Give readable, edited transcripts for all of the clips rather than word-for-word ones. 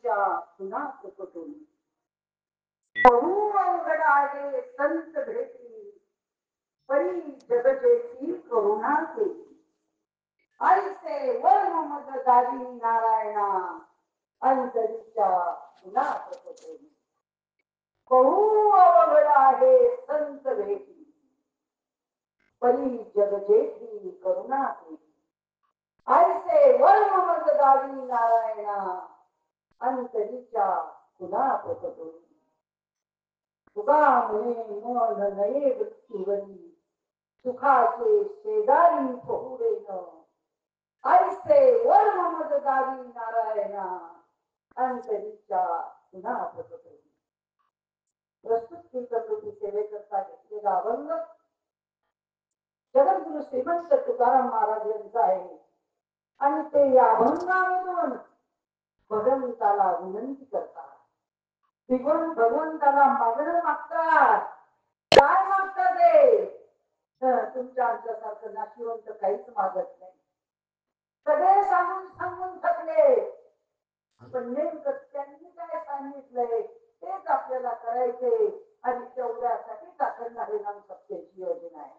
अंतरीच्या पुन्हा प्रकटून बहु अवघड आहे संत भेटी परी जगजेची करुणा केली ऐसे वर्म मग दारी नारायणा अंतरीच्या पुन्हा प्रकटून बहु अवघड आहे संत भेटी परी जगजेची करुणा केली ऐसे वर्म मग दारी नारायणा अंतरीच्या पुन्हा प्रकटून तुका म्हणे मन नये वृत्तीवरी सुखाचे शेजारी पहुडेन ऐसे वर्म मददारी नारायणा अंतरीच्या पुन्हा प्रकटून प्रस्तुत कीर्तनरूपी सेवेकरता घेतलेला अभंग जगद्गुरु श्रीमंत तुकाराम महाराज यांचा आहे आणि ते या अभंगामधून भगवंताला विनंती करतात त्रिगुण भगवंताला मागणं मागतात काय मागतात ते तुमच्या आमच्यासारखं नाशिवंत काहीच मागत नाही सगळे सांगून सांगून थकले पण नेमकं त्यांनी काय सांगितलंय तेच आपल्याला करायचे आणि तेवढ्यासाठीच अखंड हरिनाम सत्याची योजना आहे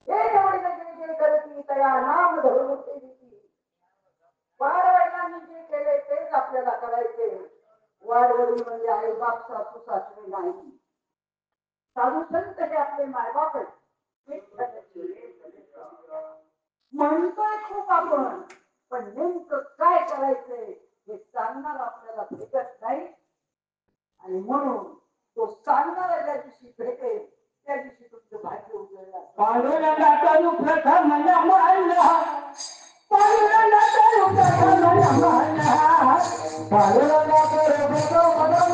हे जेवढी जे करती तया नाम धरून वाडवडिलांनी जे केले तेच आपल्याला करायचे वाडवडील म्हणजे आई बाप सासू सासरे नाही साधू संत हे आपले मायबाप म्हणतोय खूप आपण पण नेमकं काय करायचंय हे सांगणार आपल्याला भेटत नाही आणि म्हणून तो सांगणारा ज्या दिवशी भेटेल त्या दिवशी तुमचं भाग्य उजळणार पांडुरंगाचा प्रथम नमनहा पांडुरंगाचा प्रथम नमनहा पांडुरंगाचा प्रथम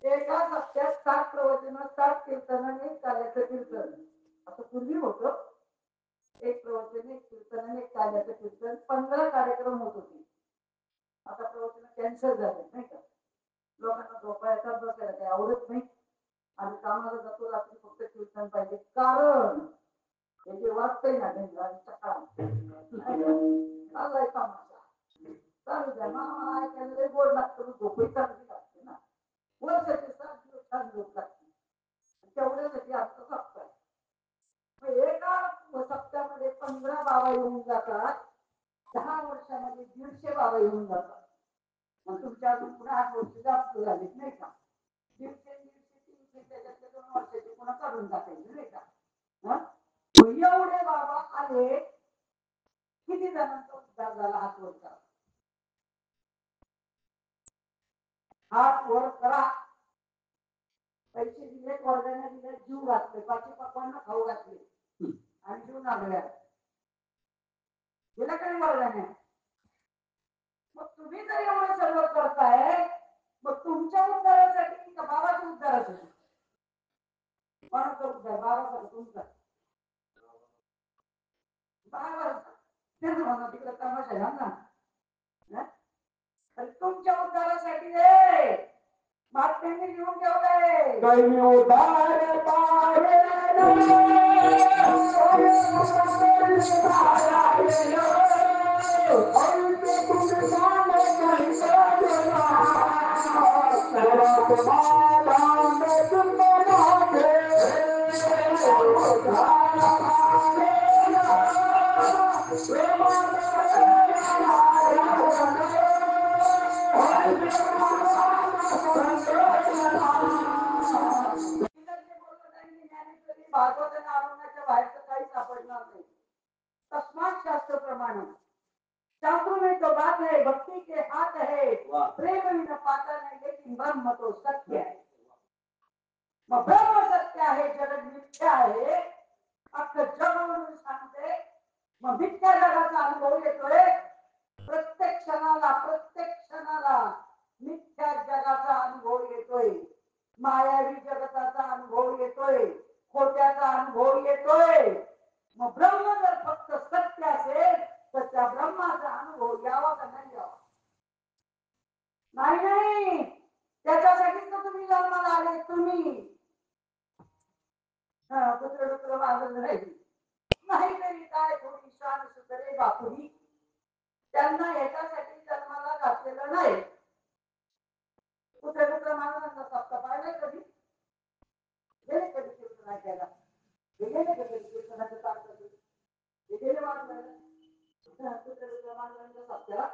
एका सप्त्यात 7 प्रवचन 7 कीर्तन आणि 1 काल्याचं कीर्तन असं पूर्वी होतं एक प्रवचन एक कीर्तन आणि 1 काल्याचं कीर्तन 15 कार्यक्रम होत होते आता प्रवचन कॅन्सल झाले नाही का लोकांना झोपायचा बसायला काही आवडत नाही आणि कामाला जातो रात्री फक्त कीर्तन पाहिजे कारण हे जे वाचतंय ना त्यांचा काम चाललाय कामाचा चालू द्या मला ऐकायला लई गोड लागतं झोपही चांगली लागते ना वर्षाचे 7 दिवस छान झोप लागते तेवढ्यासाठी आमचं सप्ताह एका सप्त्यामध्ये 15 बाबा येऊन जातात 10 वर्षामध्ये 150 बाबा येऊन जातात मग तुमच्या अजून पुढे 8 वर्ष जास्त झालीच नाही का 150 त्याच्यातले 2 वर्षाचे पुन्हा काढून टाकायचे नाही का एवढे बाबा आले किती जणांचा उद्धार झाला हात वर करा हात वर करा पैसे दिले वर्गाने दिले जीव घातले बाकी पप्पांना खाऊ घातले आणि जीव लागल्या दिला काही वर्गाने मग तुम्ही जर एवढं सर्व करताय मग तुमच्या उद्धारासाठी का बाबाच्या उद्धारासाठी कोणाचा उद्धार बाबाचा तुमचा बाबा तेच म्हणा तिकडे तमाशा घाल ना तुमच्या उद्धारासाठी महात्म्यांनी लिहून ठेवलंय. भागवत आणि अरण्याच्या बाहेरचं काही सापडणार नाही. तस्मात शास्त्र प्रमाण शास्त्रों में तो बात है, भक्ति के हाथ है, प्रेम विना पाता नहीं, लेकिन ब्रह्म तो सत्य है. मग ब्रह्म सत्य आहे, जगत मिथ्या आहे, अख्खं जग म्हणून सांगते. मग मिथ्या जगाचा अनुभव येतोय प्रत्येक क्षणाला मिथ्या जगाचा अनुभव येतोय, मायावी जगताचा अनुभव येतोय, खोट्याचा अनुभव येतोय. मग ब्रह्म जर फक्त सत्य असेल तर त्या ब्रह्माचा अनुभव यावा का नाही यावा? नाही, त्याच्यासाठीच तर तुम्ही जन्माला आले. तुम्ही कुत्र डुकर मागून राहिली नाही तरी काय, थोडी शान सुधरे बापुरी. त्यांना याच्यासाठी जन्माला घातलेलं नाही. कुत्रे डुकर मागून सप्ता पाहिलाय कधी? गेले कधी कीर्तन ऐकायला? गेले कधी कीर्तनाचं काम करते? गेले मागून कुत्रे डुकर मागून सप्त्याला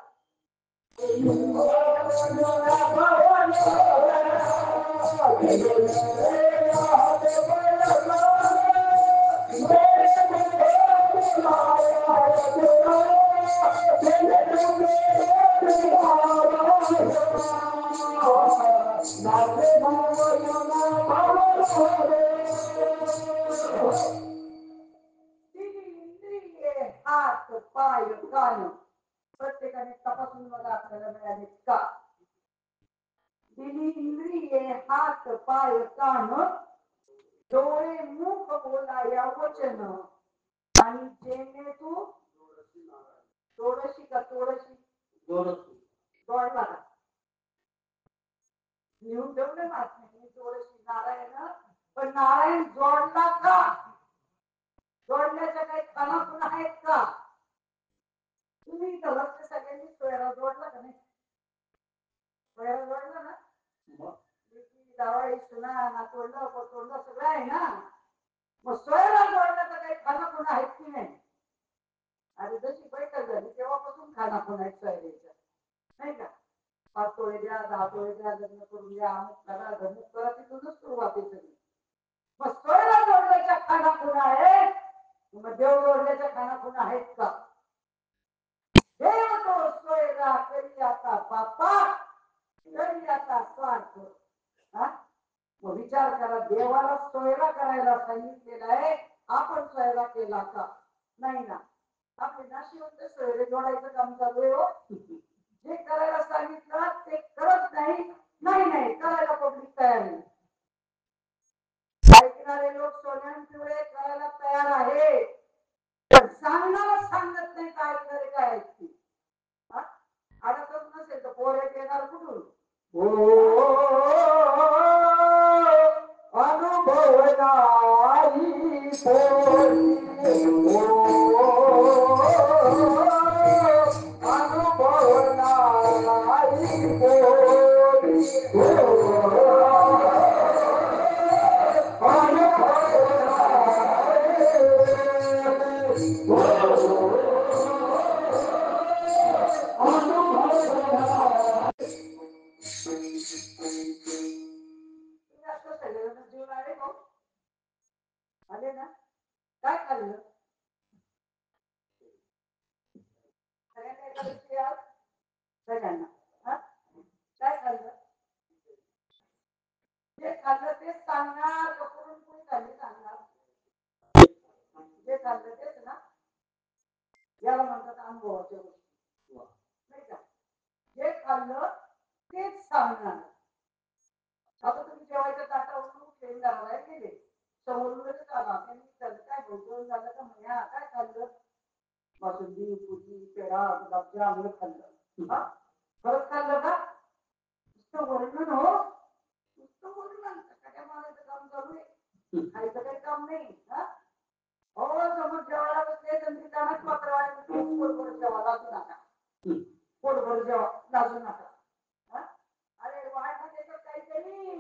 हात पाय कान प्रत्येकाने तपासून बघा आपल्याला मिळाले का? दिली इंद्रिये हात पाय कान डोळे मुख बोलाया वचन आणि जेणे तू तोडशी जोडला का? लिहून ठेवलं महात्म्यांनी तोडशी नारायण. पण नारायण जोडला का? जोडण्याच्या काही खानाखुणा आहेत का? तुम्ही इथं लक्ष सगळ्यांनी सोयरा जोडला का नाही? सोयरा जोडला ना? जावाई सुना नातवंड पोतवंड सगळं आहे ना. मग सोयरा जोडण्याचा काही खानाखुणा आहेत की नाही? आणि जशी बैठक झाली तेव्हापासून खानाखुणा आहेत सोयऱ्याच्या, नाही का? 5 तोळे द्या, 10 तोळे द्या, लग्न करून द्या, अमुक करा धमुक करा, तिथूनच सुरुवात आहे सगळी. मग सोयरा जोडण्याच्या खानाखुणा आहेत. मग देव जोडण्याच्या खानाखुणा आहेत का? देव तो सोयरा करी आता बाप्पा करी आता स्वार्थ. मग विचार करा, देवाला सोयरा करायला सांगितलेला आहे, आपण सोयरा केला का? नाही ना. आपले नाशिवंत सोयरे जोडायचं काम चालू आहे. हो, जे करायला सांगितलं ते करत नाही. नाही करायला पब्लिक तयार नाही. ऐकणारे लोक सोन्यान पिवळे करायला तयार आहे, पण सांगणारा सांगत नाही. काय ऐकणारे काय ऐकतील? अडकच नसेल तर पोरे येणार कुठून? अनुभव नाही आले ना? काय खाल्लं? सगळ्यांना काय खाल्लं? जे खाल्लं तेच सांगणार का पुरणपोळी खाल्ली सांगणार? जे खाल्लं तेच ना. याला म्हणतात अनुभवाच्या गोष्टी, नाही का? जे खाल्लं तेच सांगणार. आता तुम्ही जेवायच्या ताटावरून ट्रेन करायला गेले, समोरूनच आला त्यांनी काय भोजन झालं का? म्हणे काय खाल्लं? बासुंदी, पुरी, पेढा, गुलाबजाम हे खाल्लं. खरंच खाल्लं का? नुसतं वर्णन हो. खायचं काही काम नाही. हो समोर जेवायला बसले त्यांनी कानात पत्रावाले पोटभर जेवा लाजू नका. पोटभर जेवा लाजू नका. अरे वाढ त्याच्यात काहीतरी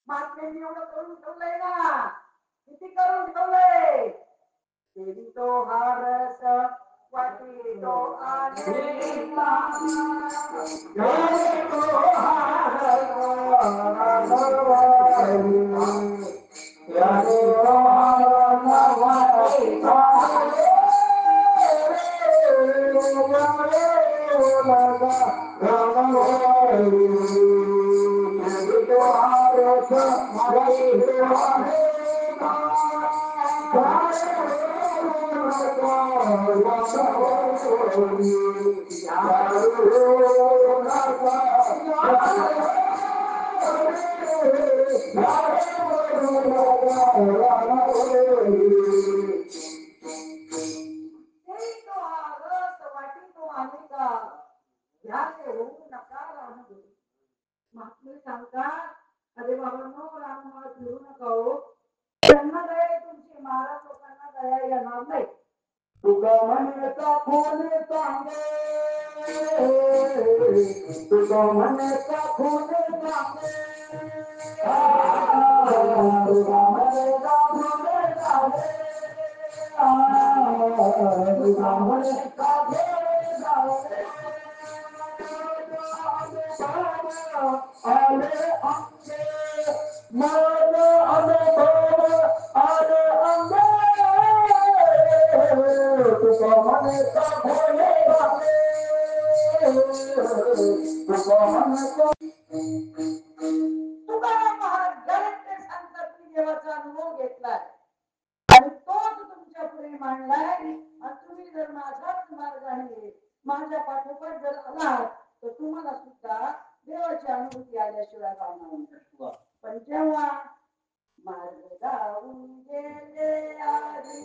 महात्म्यांनी एवढं करून ठेवलंय ना. किती करून ठेवलंय. देवी तो हारस वाटी तो आनेला देवी तो हारस याने तो हारस वाटी तो महात्मे सांगतात अरे बाबांनो राममाळ फिरू नका हो. त्यांना दया आहे तुमची. महाराज लोकांना दया येणार नाही. तुका म्हणता कोण सांगे तुका म्हणता कोण सांगे तुका म्हणता कोण सांगे तुका म्हणता कोण सांगे आले आमचे माझा अनुभव आले आंबे तुका म्हणता भोले बाबे तुका म्हणता तुकाराम महाराज जयंते सांगतात की देवाचा अनुभव घेतलाय आणि तोच तुमच्या पुढे मांडलाय. आणि तुम्ही जर माझ्याच मार्गाने माझ्या पाठोपाठ जर आलात तर तुम्हाला सुद्धा देवाची अनुभूती आल्याशिवाय राहणार नाही. पण जेव्हा मार्ग जाऊन गेले आधी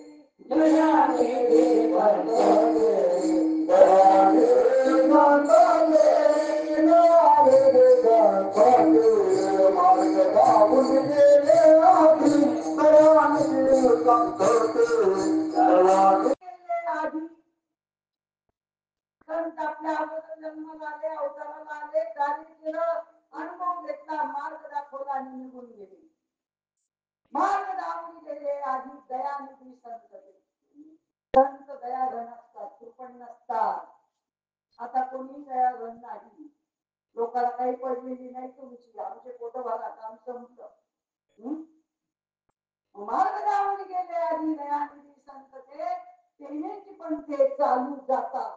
संत आपल्या अगोदर जन्माला आले अवताराला आले कार्य केलं अनुभव घेतला मार्ग दाखवला आणि निघून गेले. मार्ग दाखवून गेले आधी दयानिधी संत संत दयाघन असतात कृपण नसतात. आता कोणी दयाघन नाही. लोकांना काही पडलेली नाही तुमची आमचे पोट भरा काम संपलं. मार्ग दाखवून गेले आधी दयानिधी संत ते पण ते चालू जातात.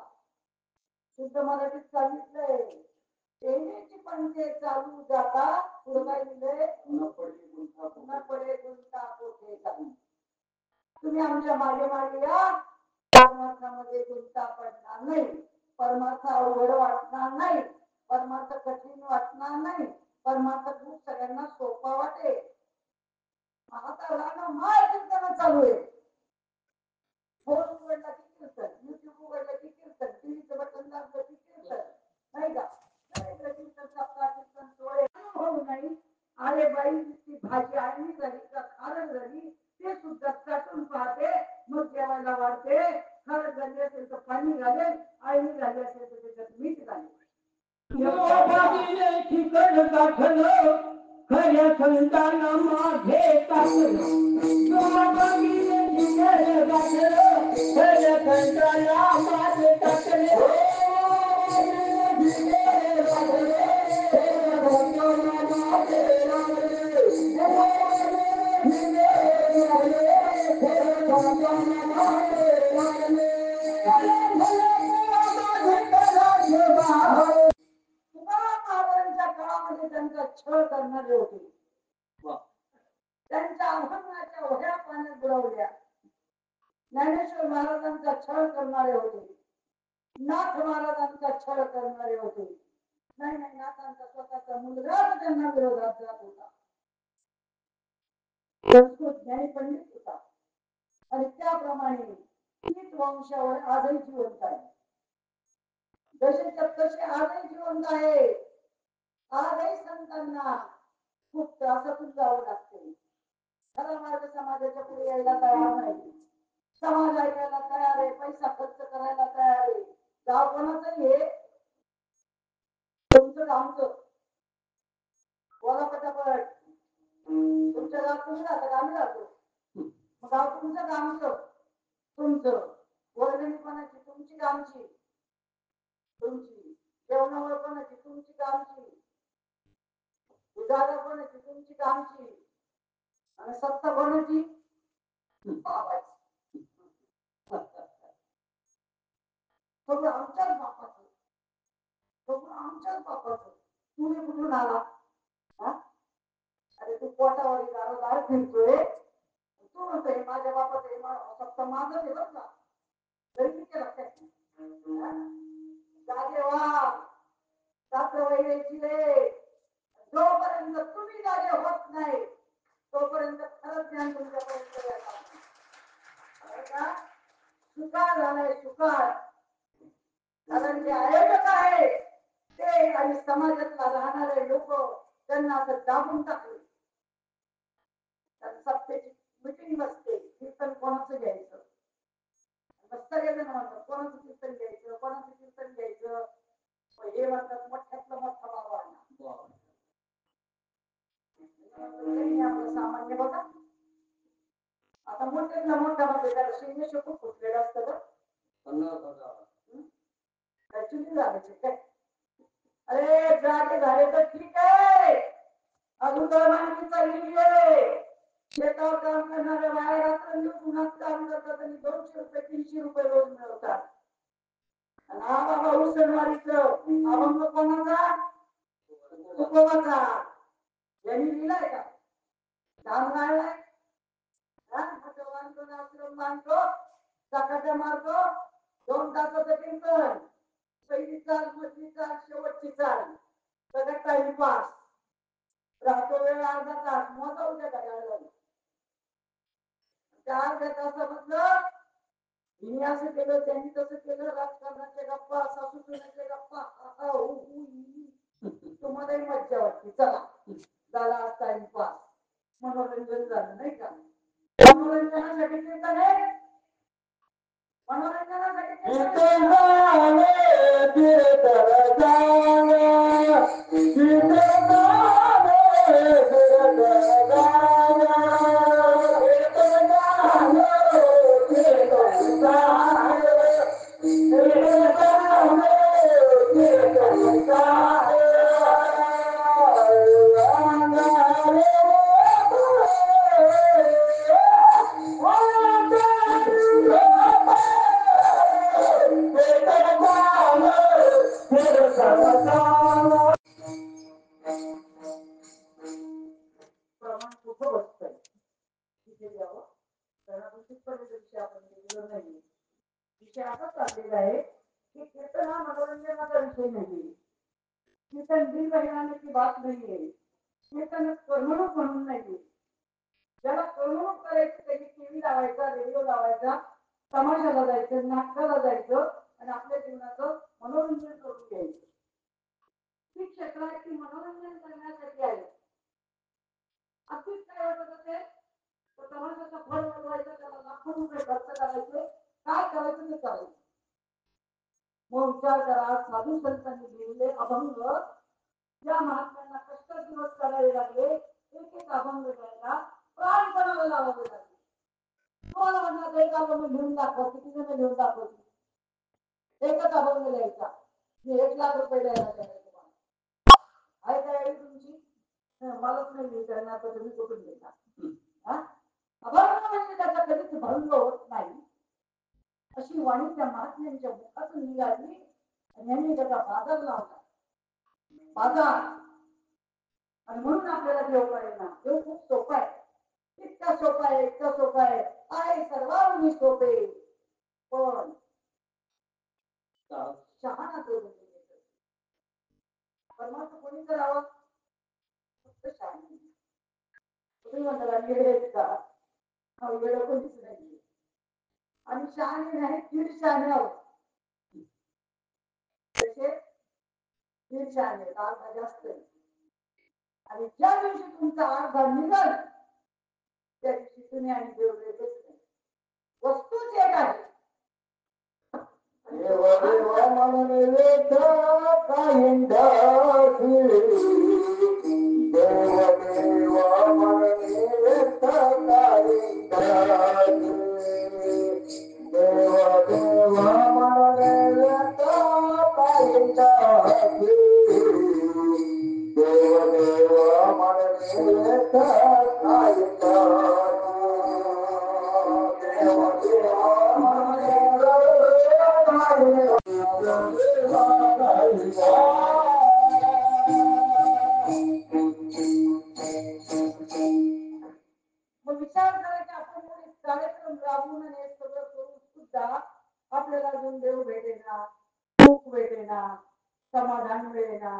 शुद्ध मराठीत सांगितलंय देण्याची पण ते चालू जाता पुढे काय लिहिलंय न पडे गुंता कोठे काही. तुम्ही आमच्या मागे मागे या परमार्थामध्ये गुंता पडणार नाही. परमार्थ अवघड वाटणार नाही. परमार्थ कठीण वाटणार नाही. परमार्थ खूप सगळ्यांना सोपा वाटेल. आता राहणं माय कीर्तन चालू आहे. फोन उघडला की कीर्तन युट्यूब उघडलं की कीर्तन टीव्हीचं बटन दाबलं की कीर्तन नाही का. कीर्तन सप्ताह कीर्तन सोहळे अनुभव नाही. अरे बाई ती भाजी आणली झाली का खारट झाली ते सुद्धा चाटून पाहते मग जेवायला वाढते. खारट झाली असेल तर पाणी घालेल आळणी झाली असेल तर त्याच्यात मीठ घालेल. ठिकण गाठलं खऱ्या संतांना माझे टाकलं खऱ्या संतांना माझे टाकले काळामध्ये त्यांचा छळ करणारे होते. त्यांच्या अभंगाच्या ओढ्या पाण्यात बुडवल्या. ज्ञानेश्वर महाराजांचा छळ करणारे होते. नाथ महाराजांचा छळ करणारे होते. नाही नाही नाथांचा स्वतःचा मुलगाच त्यांना विरोधात जात होता. संस्कृत ज्ञानी पंडित होता आणि त्याप्रमाणे तीच वंशावर आजही जिवंत आहे. जसे तसे आजही जिवंत आहे. आजही संतांना खूप त्रासातून जावं लागते. खरा मार्ग समाजाच्या पुढे यायला तयार नाही. समाज ऐकायला तयार आहे, पैसा खर्च करायला तयार आहे. गाव कोणाचं हे तुमचं गावचं बोला पटापट. तुमच्या गावात तुम्ही राहता, आम्ही राहतो. मग गाव तुमचं गावचं तुमचं. वर्गणी कोणाची? तुमची गावची तुमची. जेवणावर कोणाची? तुमची गावची. उजाला कोणाची? तुमची गावची. आणि सत्ता कोणाची? बाबाची. सगळं आमच्याच बापाचं, सगळं आमच्याच बापाचं. तुम्ही कुठून आला? अरे तू पोटावरी दारोदार फिरतोय, तू म्हणतोय माझ्या बापाचं हे फक्त माझं आहे बरं का. तरी किती लक्षात जागे व्हा, रात्र वैरायची रे. जोपर्यंत तुम्ही जागे होत नाही तोपर्यंत खरंच ज्ञान तुमच्यापर्यंत येणार. सुकाळ झालाय सुकाळ. कारण जे आयोजक आहे ते आणि समाजातला राहणारे लोक त्यांना असं दाबून टाकले. सत्तेची मिटिंग बसते, कीर्तन कोणाचं घ्यायचं बसता गेलं ना, म्हणतात कोणाचं कीर्तन घ्यायचं, कोणाचं कीर्तन घ्यायचं. हे म्हणतात मोठ्यातलं मोठा बाबा आपलं सामान्य बघा. आता मोठ्यातला मोठा बाबा त्याला शिंगे खूप फुटलेलं असतं का? ऍक्च्युली झालं काय? अरे जागे झाले तर ठीक आहे. अगोदर माहिती चालली आहे. शेतावर काम करणाऱ्या बाहेर उन्हात काम करतात आणि 200 रुपये 300 रुपये रोज मिळवतात. हा बाबा उसणवाडीचं अभंग कोणाचा? तुकोबाचा. यांनी लिहिलाय का? धाम गायलाय. आश्रम बांधतो, चकाट्या मारतो, 2 तासाचं कीर्तन, पहिली चाल, मधली चाल, शेवटची चाल, सगळं टाइमपास. राहतो वेळ अर्धा तास, मोजा उद्या घड्याळाला. त्या अर्ध्या तासामधलं हिने असं केलं, त्यांनी तसं केलं, राजकारणाच्या गप्पा, सासू सुनेच्या गप्पा, तुम्हालाही मज्जा वाटते. चला झाला आज टाइमपास, मनोरंजन झालं नाही का? मनोरंजनासाठी कीर्तन आहे. मनोरंजनासाठी कीर्तन विषय असा चाललेला आहे की कीर्तन हा मनोरंजनाचा विषय नाही. कीर्तन दिल बहिराने की बात नाहीये. कीर्तन करमणूक म्हणून नाहीये. ज्याला करमणूक करायची त्याची टीव्ही लावायचा, रेडिओ लावायचा, तमाशाला जायचं, नाटकाला जायचं आणि आपल्या जीवनाचं मनोरंजन करून घ्यायचं. ही क्षेत्र आहे ती मनोरंजन करण्यासाठी आहे. अगदीच काय वाटत असेल तर तमाशाचा फळ बनवायचा, त्याला लाखो रुपये खर्च करायचे, काय करायचं ते करायचं. मग विचार करा, साधू संतांनी लिहिलेले अभंग या महात्म्यांना कष्ट दिवस करावे लागले. एक एक अभंग द्यायला प्राणपणाला लावावे लागले. तुम्हाला म्हणणार एक अभंग लिहून दाखवा, किती जण लिहून दाखवतील? एकच अभंग लिहायचा, 1,00,000 रुपये द्यायला लागले तुम्हाला. आहे तयारी तुमची? मलाच नाही लिहिता येणार तर तुम्ही कुठून देता? अभंग म्हणजे त्याचा कधीच भंग होत नाही. अशी वाणी त्या महात्म्यांच्या मुखातून निघाली आणि यांनी त्याचा बाजार लावला. बाजार. आणि म्हणून आपल्याला देव कळेना. देव खूप सोपा आहे. इतका सोपा आहे, इतका सोपा आहे. आहे सर्वांनी सोपे पण शहाणा तो परमात्मा कोणी करावं? फक्त शहाणे. तुम्ही म्हणता वेळ का? वेळ कोणीच नाही. आणि शहाणे नाही, दीड शहाणे आहोत. तसे दीड शहाणे, अर्धा जास्त. आणि ज्या दिवशी तुमचा अर्धा निघाल त्या दिवशी तुम्ही आणि देव वेगळेच नाही. वस्तूच एक आहे. देव देवा म्हणून वेद कायंदा देव देवा म्हणून वेद कायंदा देव देवा म्हणून वेद कायंदा देव देवा म्हणून वेद कायंदा देव देवा मग विचार करायचा आपण कार्यक्रम राबवून आणि सगळं करून सुद्धा आपल्याला अजून देव भेटेना, सुख भेटेना, समाधान मिळेना,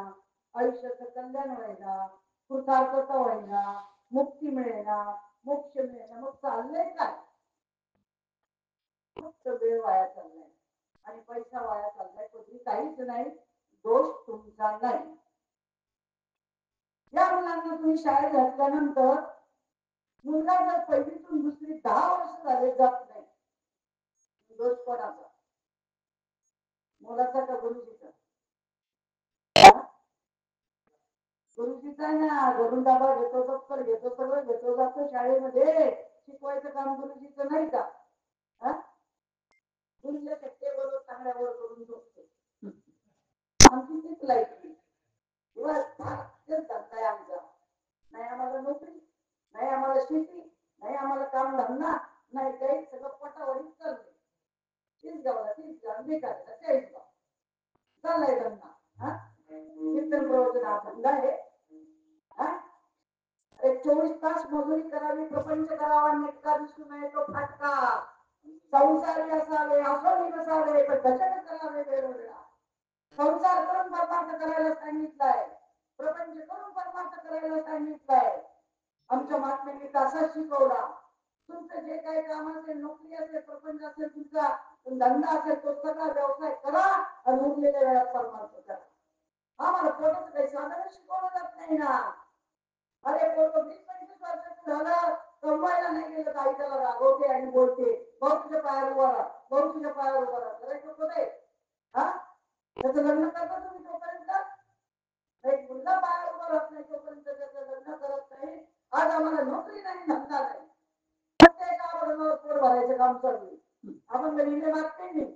आयुष्याचं कल्याण व्हायला, कृतार्थता व्हायला, मुक्ती मिळेना, मोक्ष मिळेना. मग चाललंय काय? फक्त वेळ वाया चाललाय आणि पैसा वाया चाललाय. कधी काहीच नाही. दोष तुमचा नाही. या मुलांना तुम्ही शाळेत घातल्यानंतर मुलगा जर पहिलीतून दुसरी 10 वर्ष झाले जात नाही, दोष कोणाचा? मुलाचा का गुरुजीचा? गुरुजीचा ना. घरून डबा घेतो, दप्तर घेतो, सगळं घेतो, जातो शाळेमध्ये. शिकवायचं काम गुरुजीचं नाही का? गुरुजीच्या टेबलवर चांगल्यावर करून झोपतो. आमची तीच लाईफ. धंदा आहे आमचा. नाही आम्हाला नोकरी, नाही आम्हाला शेती, नाही आम्हाला काम धंदा, नाही काही. सगळं पटावरीच चाललंय. तीच गावाला, तीच गाव, बेकार तेच गाव चाललाय धंदा. कीर्तन प्रवचन हा धंदा आहे. 24 तास मजुरी करावी, प्रपंच करावा, नेटका दिसू नये तो फाटका. संसारी असावे, असोनी नसावे, पण भजन करावे वेळोवेळा. संसार करून परमार्थ करायला सांगितलाय, प्रपंच करून परमार्थ करायला सांगितलाय. आमच्या महात्म्यांनी तसाच शिकवला. तुमचं जे काही काम असेल, नोकरी असेल, प्रपंच असेल, तुमचा धंदा असेल, तो सगळा व्यवसाय करा आणि उरलेल्या वेळात परमार्थ करा. आम्हाला पोटाचं काही साधन शिकवलं जात नाही ना. अरे पोट 20-25 वर्षाचं झालं, कमवायला नाही गेलं तर आई त्याला रागवते आणि बोलते, भाऊ तुझ्या पायावर उभा राहा, भाऊ तुझ्या पायावर उभा राहा. करायचं कुठे? त्याचं लग्न करता तुम्ही तोपर्यंत? एक मुलगा पायावर उभा राहत नाही तोपर्यंत त्याचं लग्न करत नाही. आज आम्हाला नोकरी नाही, धंदा नाही, प्रत्येक आवडीवर पोट भरायचं काम चालू आहे. आपण गरीबे मागते नाही.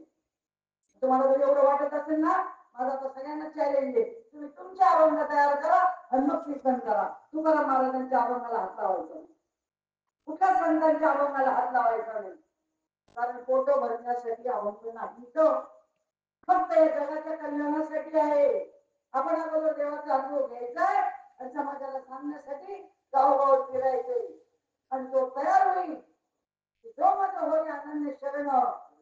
तुम्हाला जर एवढं वाटत असेल ना, माझा तर सगळ्यांना चॅलेंज आहे, तुम्ही तुमच्या अभंग तयार करा आणि मग कीर्तन करा. तुकाराम महाराजांच्या अभंगाला हात लावायचा, कुठल्या संतांच्या अभंगाला हात लावायचा नाही. कारण पोट भरण्यासाठी अभंग नाही, तो फक्त या जगाच्या कल्याणासाठी आहे. आपण अगोदर देवाचा अनुभव घ्यायचाय आणि समाजाला सांगण्यासाठी गावगावात फिरायचंय. आणि जो तयार होईल, जो मत होई अनन्य शरण,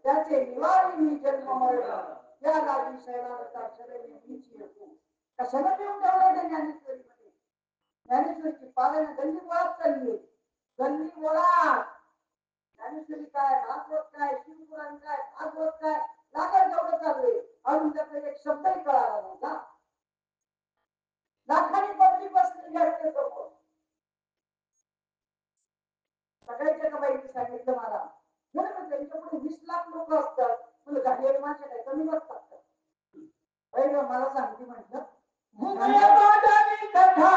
त्याचे निवारी मी जन्म मरण. या लागी शरणागता शरणी मीच येतो. कशाला देऊन ठेवलं त्या ज्ञानेश्वरीमध्ये? ज्ञानेश्वरीची पारायण गल्ली मुळात चालली, गल्ली मुळात. ज्ञानेश्वरी काय, भागवत काय, शिवपुराण काय, भागवत काय, लागल तेवढं चाललंय. अजून त्यातला एक शब्दही कळाला नाही का? लाखांनी पब्लिक बसलेली असते समोर. सगळ्याच्या का बाईने सांगितलं मला, म्हणून त्यांच्या पुढे 20 लाख लोक असतात, म्हणजे गाडीवर माणसं काय कमी बसतात का? मला सांगते म्हटलं, घुगऱ्या बाजारी कथा,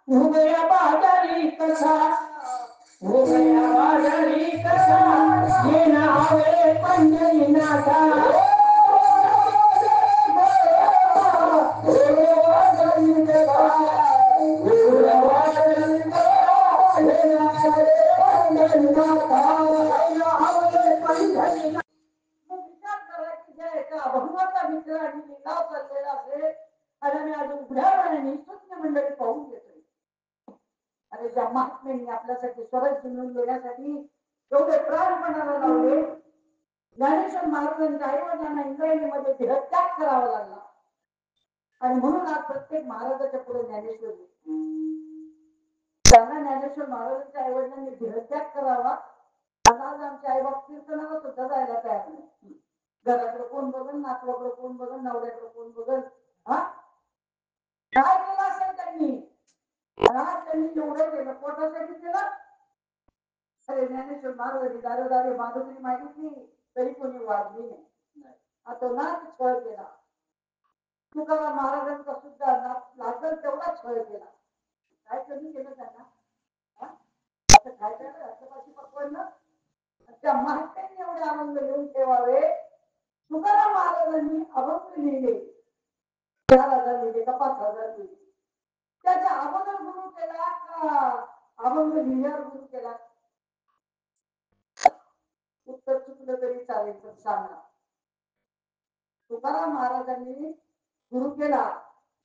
घुगऱ्या बाजारी कथा, घुगऱ्या बाजारी कथा, ये नावे पंढरीनाथा. विचार करा की ज्या एका अभंगाचा मित्र आणि लिलाव चाललेला असेल आणि आम्ही अजून उघड्या डोळ्यांनी शून्य मंडळी पाहून घेतोय. अरे ज्या महात्म्यांनी आपल्यासाठी स्वराज्य मिळवून देण्यासाठी एवढे प्राणपणाला लावले, ज्ञानेश्वर महाराजांच्या आईवडिलांना इंद्रायणीमध्ये देहत्याग करावा लागला आणि म्हणून आज प्रत्येक महाराजाच्या पुढे ज्ञानेश्वरी. त्यांना ज्ञानेश्वर महाराजांच्या आईवडिलांनी देहत्याग करावा. आज आमचे आईबाप कीर्तनाला सुद्धा जायला तयार नाही. घराकडे कोण बघल, नातवाकडे कोण बघल, नवऱ्याकडे कोण बघल. काय केलं असेल त्यांनी? आज त्यांनी एवढं केलं, पोटासाठी केलं. अरे ज्ञानेश्वर महाराजांनी दारोदारी माधुरी मागितली तरी कोणी वाढली नाही. आता नाच छळ केला. तुकाराम महाराजांचा सुद्धा लागल तेवढा छळ केला. काय कमी केलं त्यांना? असं काय काय राष्ट्रपाती पकडलं त्या महात्म्यांनी एवढे अभंग लिहून ठेवावे. तुकाराम महाराजांनी अभंग लिहिले 4,000 लिहिले का 5,000 लिहिले. त्याच्या अगोदर गुरु केला का अभंग लिहिल्यावर गुरु केला? उत्तर चुकलं तरी चालेल पण सांगा. तुकाराम महाराजांनी गुरु केला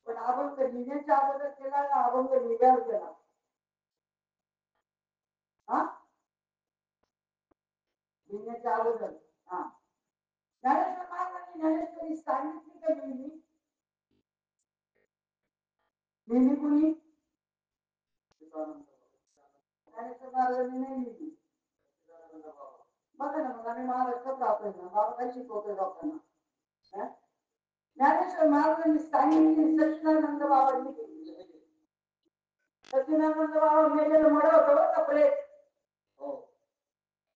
पण अभंग लिहिण्याच्या अगोदर केला का अभंग लिहिल्यावर केला? हा, लिहिण्याच्या अगोदर. हा, ज्ञानेश्वर महाराजांनी ज्ञानेश्वरी सांगितली का लिहिली? लिहिली कुणी? ज्ञानेश्वर महाराजांनी नाही लिहिली. बघा ना, मग आम्ही महाराष्ट्रात राहतोय ना, बाबा काय शिकवतोय लोकांना? ज्ञानेश्वर महाराजांनी सांगितली सच्चिदानंद बाबांनी केली. सच्चिदानंद बाबा मेलेलं मड होतं बरं कपडे.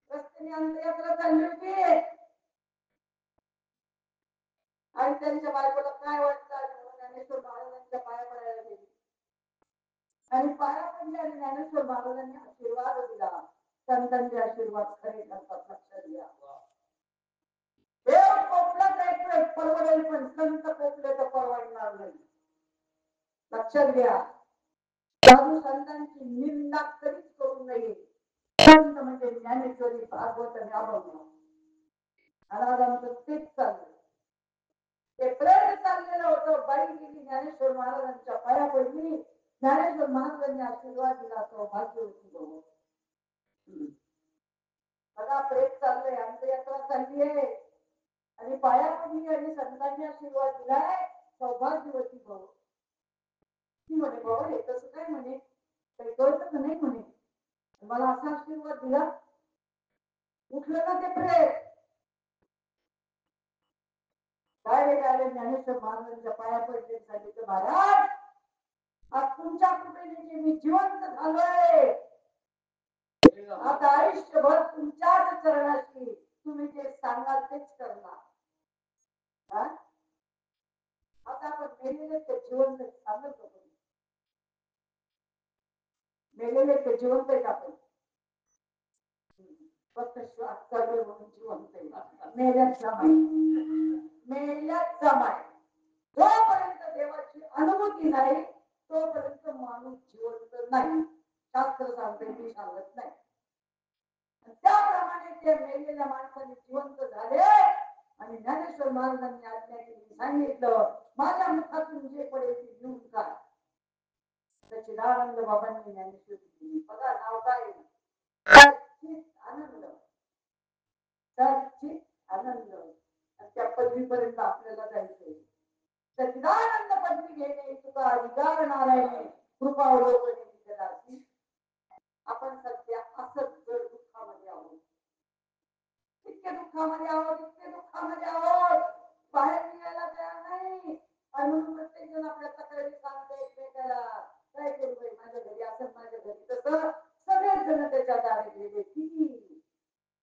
रस्त्याने अंत्ययात्रा चालली होती आणि त्यांच्या बायकोला काय वाटतं ज्ञानेश्वर महाराजांच्या पाया पडायला गेली आणि पाया पडले आणि ज्ञानेश्वर महाराजांनी आशीर्वाद दिला. संतांचे आशीर्वाद खरे ठरतात, लक्षात घ्या. देव कोपला परवडेल पण संत कोपले तर परवडणार नाही, लक्षात घ्या. साधू संतांची निंदा कधीच करू नये. संत म्हणजे ज्ञानेश्वरी भागवत आणि अभंग. आणि आमचं तेच चाललं. ते प्रेम चाललेलं होतं. बाई गेली ज्ञानेश्वर महाराजांच्या पाया पडली. ज्ञानेश्वर महाराजांनी आशीर्वाद दिला. सौभाग्य होती. बघा प्रेम चाललंय, अंत्ययात्रा चालली आहे आणि पाया पडली आणि संतांनी आशीर्वाद दिलाय. सौभाग्यवती भाऊ ती म्हणे बाबा हे कसं काय म्हणे, काही कळत नाही म्हणे, मला असा आशीर्वाद दिला. उठलं ना ते प्रेम. डायरेक्ट आले ज्ञानेश्वर महाराजांच्या पाया पडले. सांगितलं महाराज आज तुमच्या कृपेने मी जिवंत झालोय. आता आयुष्यभर तुमच्याच चरणाशी तुम्ही जे सांगाल तेच करणार. आता आपण मेलेले ते जिवंत सांगत होतो. मेलेले ते जिवंत आहेत आपण. फक्त श्वास चालू म्हणून जिवंत आहे. मेल्याचा माय जोपर्यंत देवाची अनुभूती नाही तोपर्यंत माणूस जिवंत नाही. शास्त्र सांगते, मी सांगत नाही. त्याप्रमाणे ते मेलेल्या माणसाने जिवंत झाले आणि ज्ञानेश्वर महाराजांनी आज्ञा केली, सांगितलं माझ्या मुखातून जे पडेल ते घेऊन जा. सच्चिदानंद बाबांनी ज्ञानेश्वरी दिली. बघा नाव काय? सच्चित आनंद. सच्चित आनंद. त्या पदवीपर्यंत आपल्याला जायचंय. सच्चिदानंद पदवी घेणे तुझा अधिकार नारायणे कृपावलोकने दिलेला. आपण सध्या असंच जड दुःखामध्ये आहोत. इतके दुःखामध्ये आहोत, इतके दुःखामध्ये आहोत, बाहेर निघायला तयार नाही. आणि म्हणून प्रत्येक जण आपल्या तक्रारी सांगतो एकमेकाला. काय करू बाई, माझ्या घरी असं, माझ्या घरी तसं. सगळेच जण त्याच्या दारी गेले. किती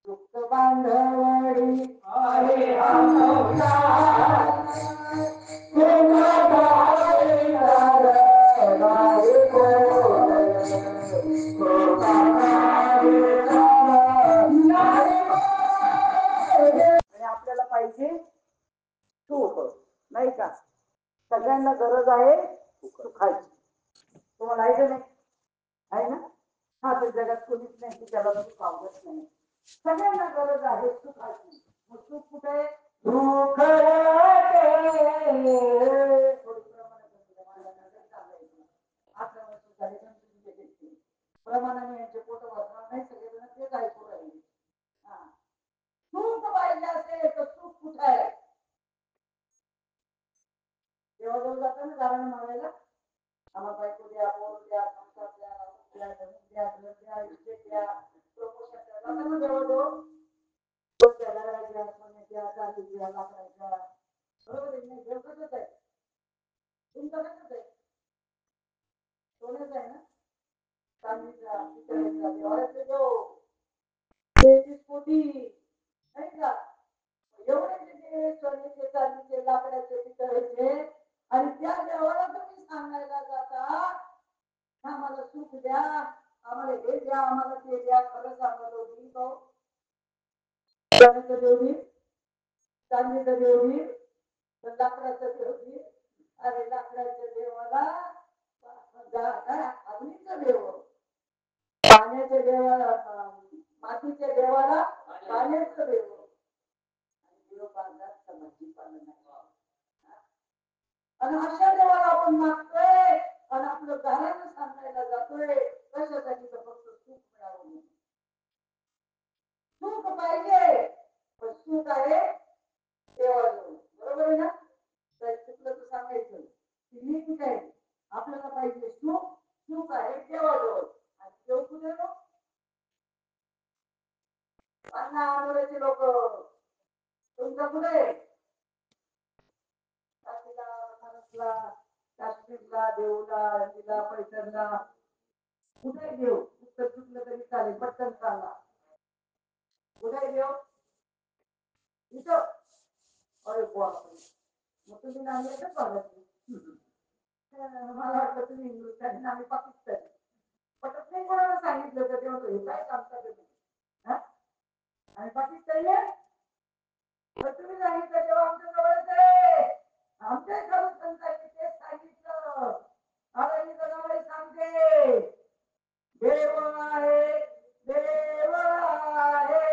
दुःख बांधवडी आहे आपल्याला पाहिजे सुख, नाही का? सगळ्यांना गरज आहे सुखाची. तुम्हाला आहे का नाही? आहे ना? हा, तर जगात कोणीच नाही की त्याला सुख आवडत नाही. सगळ्यांना गरज आहे सुखाची. मग सुख कुठे आहे? सुख प्रमाणाने यांचे पोट भरणार नाही. सगळेजण तेच ऐकू राहिले. सुख पाहिजे असेल तर सुख कुठे आहे? देवाजवळ जाता ना गाणं मागायला, आम्हाला बायको द्या, पोर द्या, संसार द्या, द्या, द्या, घर द्या, इज्जत द्या, प्रमोशन द्या. जाता ना देवाजवळ. बरोबर आहे नाही? देव कसंच आहे. तुमचं कसंच आहे. सोन्याचं आहे ना? चांदीचा, पितळेचा, देवाचे देव. तेहतीस कोटी नाही का एवढे जे सोन्याचे चांदीचे लाकडाचे पितळेचे आणि त्या देवाला तुम्ही सांगायला जाता आम्हाला सुख द्या आम्हाला हे द्या आम्हाला ते द्या खरं सांगा दोघी तो सोन्याचं देव देईल चांदीचं देव देईल लाकडाचं देव देईल अरे लाकडाच्या देवाला अग्नीचं देव पाण्याच्या देवाला मातीच्या देवाला पाण्याचं देव देव पाळणार समाजी पालन आणि अशा देवाला आपण मागतोय आणि आपलं घरानं सांगायला जातोय कशासाठी तर फक्त सुख मिळावं सुख पाहिजे पण सुख आहे देवाजवळ बरोबर आहे ना तर चुकलं तर सांगायचं की मी काय आपल्याला पाहिजे सुख सुख आहे देवाजवळ आणि देव कुठे अण्णा आंदोलनाचे लोक तुमचा कुठे काशीला काश्मीरला देऊला रंगीला पैठणला कुठे देऊ उत्तर चुकलं तरी चालेल पटकन सांगा कुठे देऊ इथं अरे मग तुम्ही नांदेडच बघायची मला वाटतं तुम्ही हिंदुस्थानी आम्ही पाकिस्तानी पटत नाही कोणाला सांगितलं तर तेव्हा हे काय काम करत तुम्ही आणि पाकिस्तानी तुम्ही सांगितलं तेव्हा आमच्या जवळच आहे आमच्या खरं संतांनी तेच सांगितलं आता मी जगामध्ये सांगते देव आहे देव आहे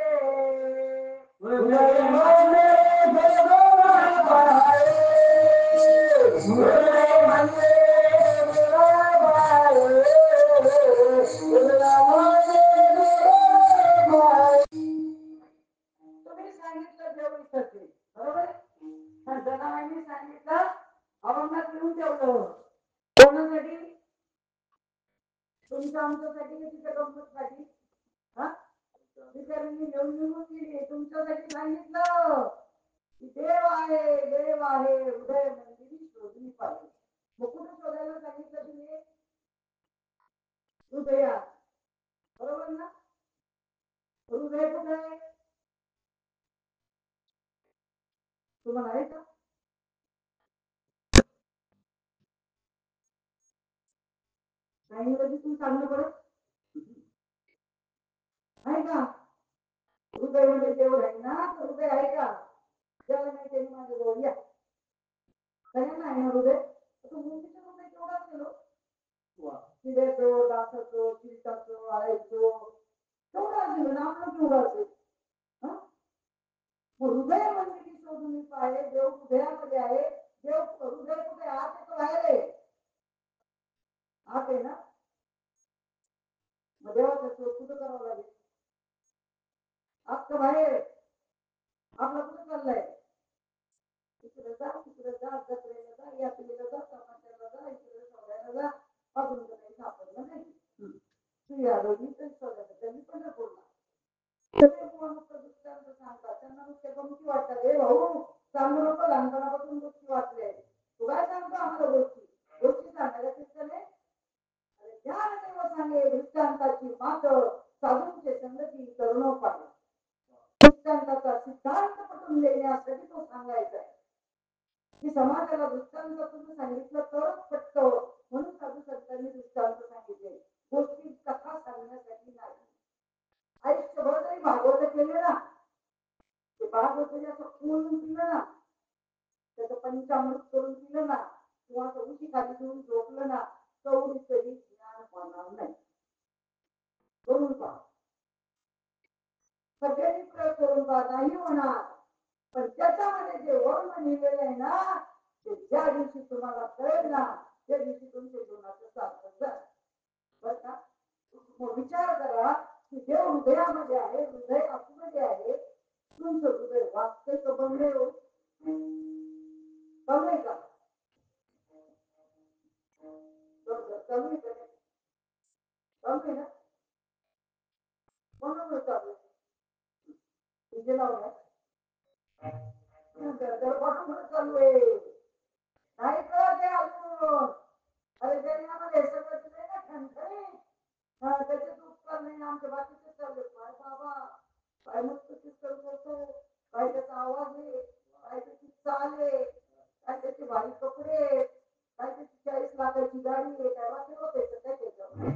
तुम्ही सांगितलं देव विसरते बरोबर जगाने सांगितलं अभंगात लिहून ठेवलं कोणासाठी तुमच्या आमच्यासाठी की तिच्या गंमतसाठी हा विचारांनी घेऊन निघून गेली तुमच्यासाठी सांगितलं की देव आहे हृदय मंदिरी शोधली पाहिजे मग कुठे शोधायला सांगितलं तुम्ही हृदयात बरोबर ना हृदय कुठे आहे तुम्हाला आहे का इंग्रजीतून सांगणं पडत आहे का हृदय मध्ये देव आहे ना हृदय आहे का देव नाही त्यांनी माझं जवळ या सगळ्यांना आहे ना हृदय मुलीचं हृदय केवढं असेल शिड्याचं दासाचं चिलटाचं आळायचं केवढं असेल ना आपलं केवढं असेल हृदय म्हणजे शोधून आहे देव हृदयामध्ये आहे देव हृदय कुठे आत आहे बाहेर आहे आत आहे ना मग देवाचा शोध कुठं करावं लागेल आत का बाहेर आपला कुठं चाललाय तिकडे जा जत्रेला जा यात्रेला जा तमाशाला जा इकडे सोडायला जा अजून तर काही सापडलं नाही तू या रोजी तर शोधायला त्यांनी पण बोलला सांगतात त्यांना नुसते गमती वाटतात हे भाऊ सांगू नको लहानपणापासून गोष्टी वाचले तू काय सांगतो आम्हाला गोष्टी गोष्टी सांगायला तिथं नाही अरे ज्ञानदेव सांगे दृष्टांताची मात साधूंचे संगती तरुणोपाय दृष्टांताचा सिद्धांत पटवून देण्यासाठी तो सांगायचा आहे की समाजाला दृष्टांतातून सांगितलं तरच पटतो म्हणून साधू संतांनी दृष्टांत सांगितले गोष्टी कथा सांगण्यासाठी नाही आयुष्यभर जरी भागवत केले ना ते भागवत असं खोलून दिलं ना त्याचं पंचामृत करून दिलं ना किंवा उशी खाली देऊन झोपलं ना तेवढी तरी ज्ञान होणार नाही करून पहा सगळ्यांनी प्रयोग करून पहा नाही होणार पण त्याच्यामध्ये जे वर्ण लिहिलेलं आहे ना ते ज्या दिवशी तुम्हाला कळेल ना त्या दिवशी तुमच्या जीवनाचं सार्थक झालं बरं का मग विचार करा की देव हृदयामध्ये आहे हृदय आतमध्ये आहे तुमचं हृदय वाचतंय का बंगले हो कमी का कमी का कमी ना म्हणून चालू तुझे लावून चालू आहे नाही कळत आहे अजून अरे त्यांनी आम्हाला हे सगळं दिलंय ना खणखणी त्याचे उत्तर नाही आमच्या बाकीचे चालले काय बाबा कीर्तन करतो, काय त्याचा आवाज आहे, काय त्याची चाल आहे, काय त्याचे भारी कपडे, काय त्याची 40 लाखाची गाडी आहे, काय वाटेल होते काय त्याच्यावर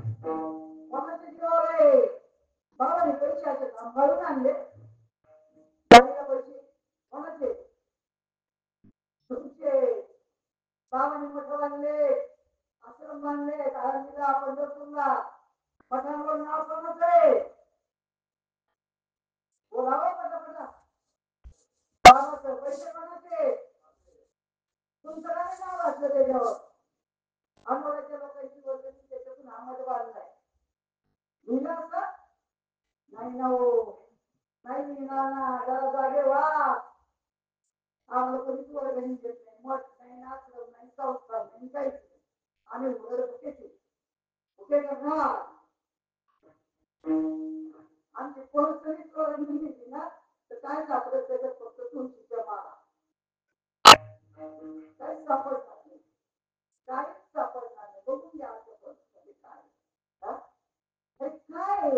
कोणाच्या जीवावर आहे. बाबाने पैसे असे सांभाळून आणले, गाडीला पैसे कोणाचे, तुमचे. बाबाने मठ बांधले, आश्रम बांधले, आळंदीला, पंढरपूरला, मठांवर नाव कोणाचं आहे, बोलावं पटापटा. बाबाचं पैसे कोणाचे, तुमचं काय नाव असलं त्याच्यावर. आंबोड्याच्या लोकांची वर्गणी त्याच्यातून हा मठ बांधलाय, लिहिलं असं नाही ना हो, नाही लिहिणार ना, जरा जागे व्हा. आम्हाला कोणीच वर्गणी देत नाही, मठ नाही, आश्रम नाही, संस्कार नाही, काहीच नाही. आम्ही उघड कुठे करणार. आमची कोणतरीच वर्गणी दिली ना तर काय सापडत त्याच्यात, फक्त तुळशीच्या माळा, काहीच सापडणार नाही, काहीच सापडणार नाही. बघून घ्या आमच्या परिस्थिती काय हे काय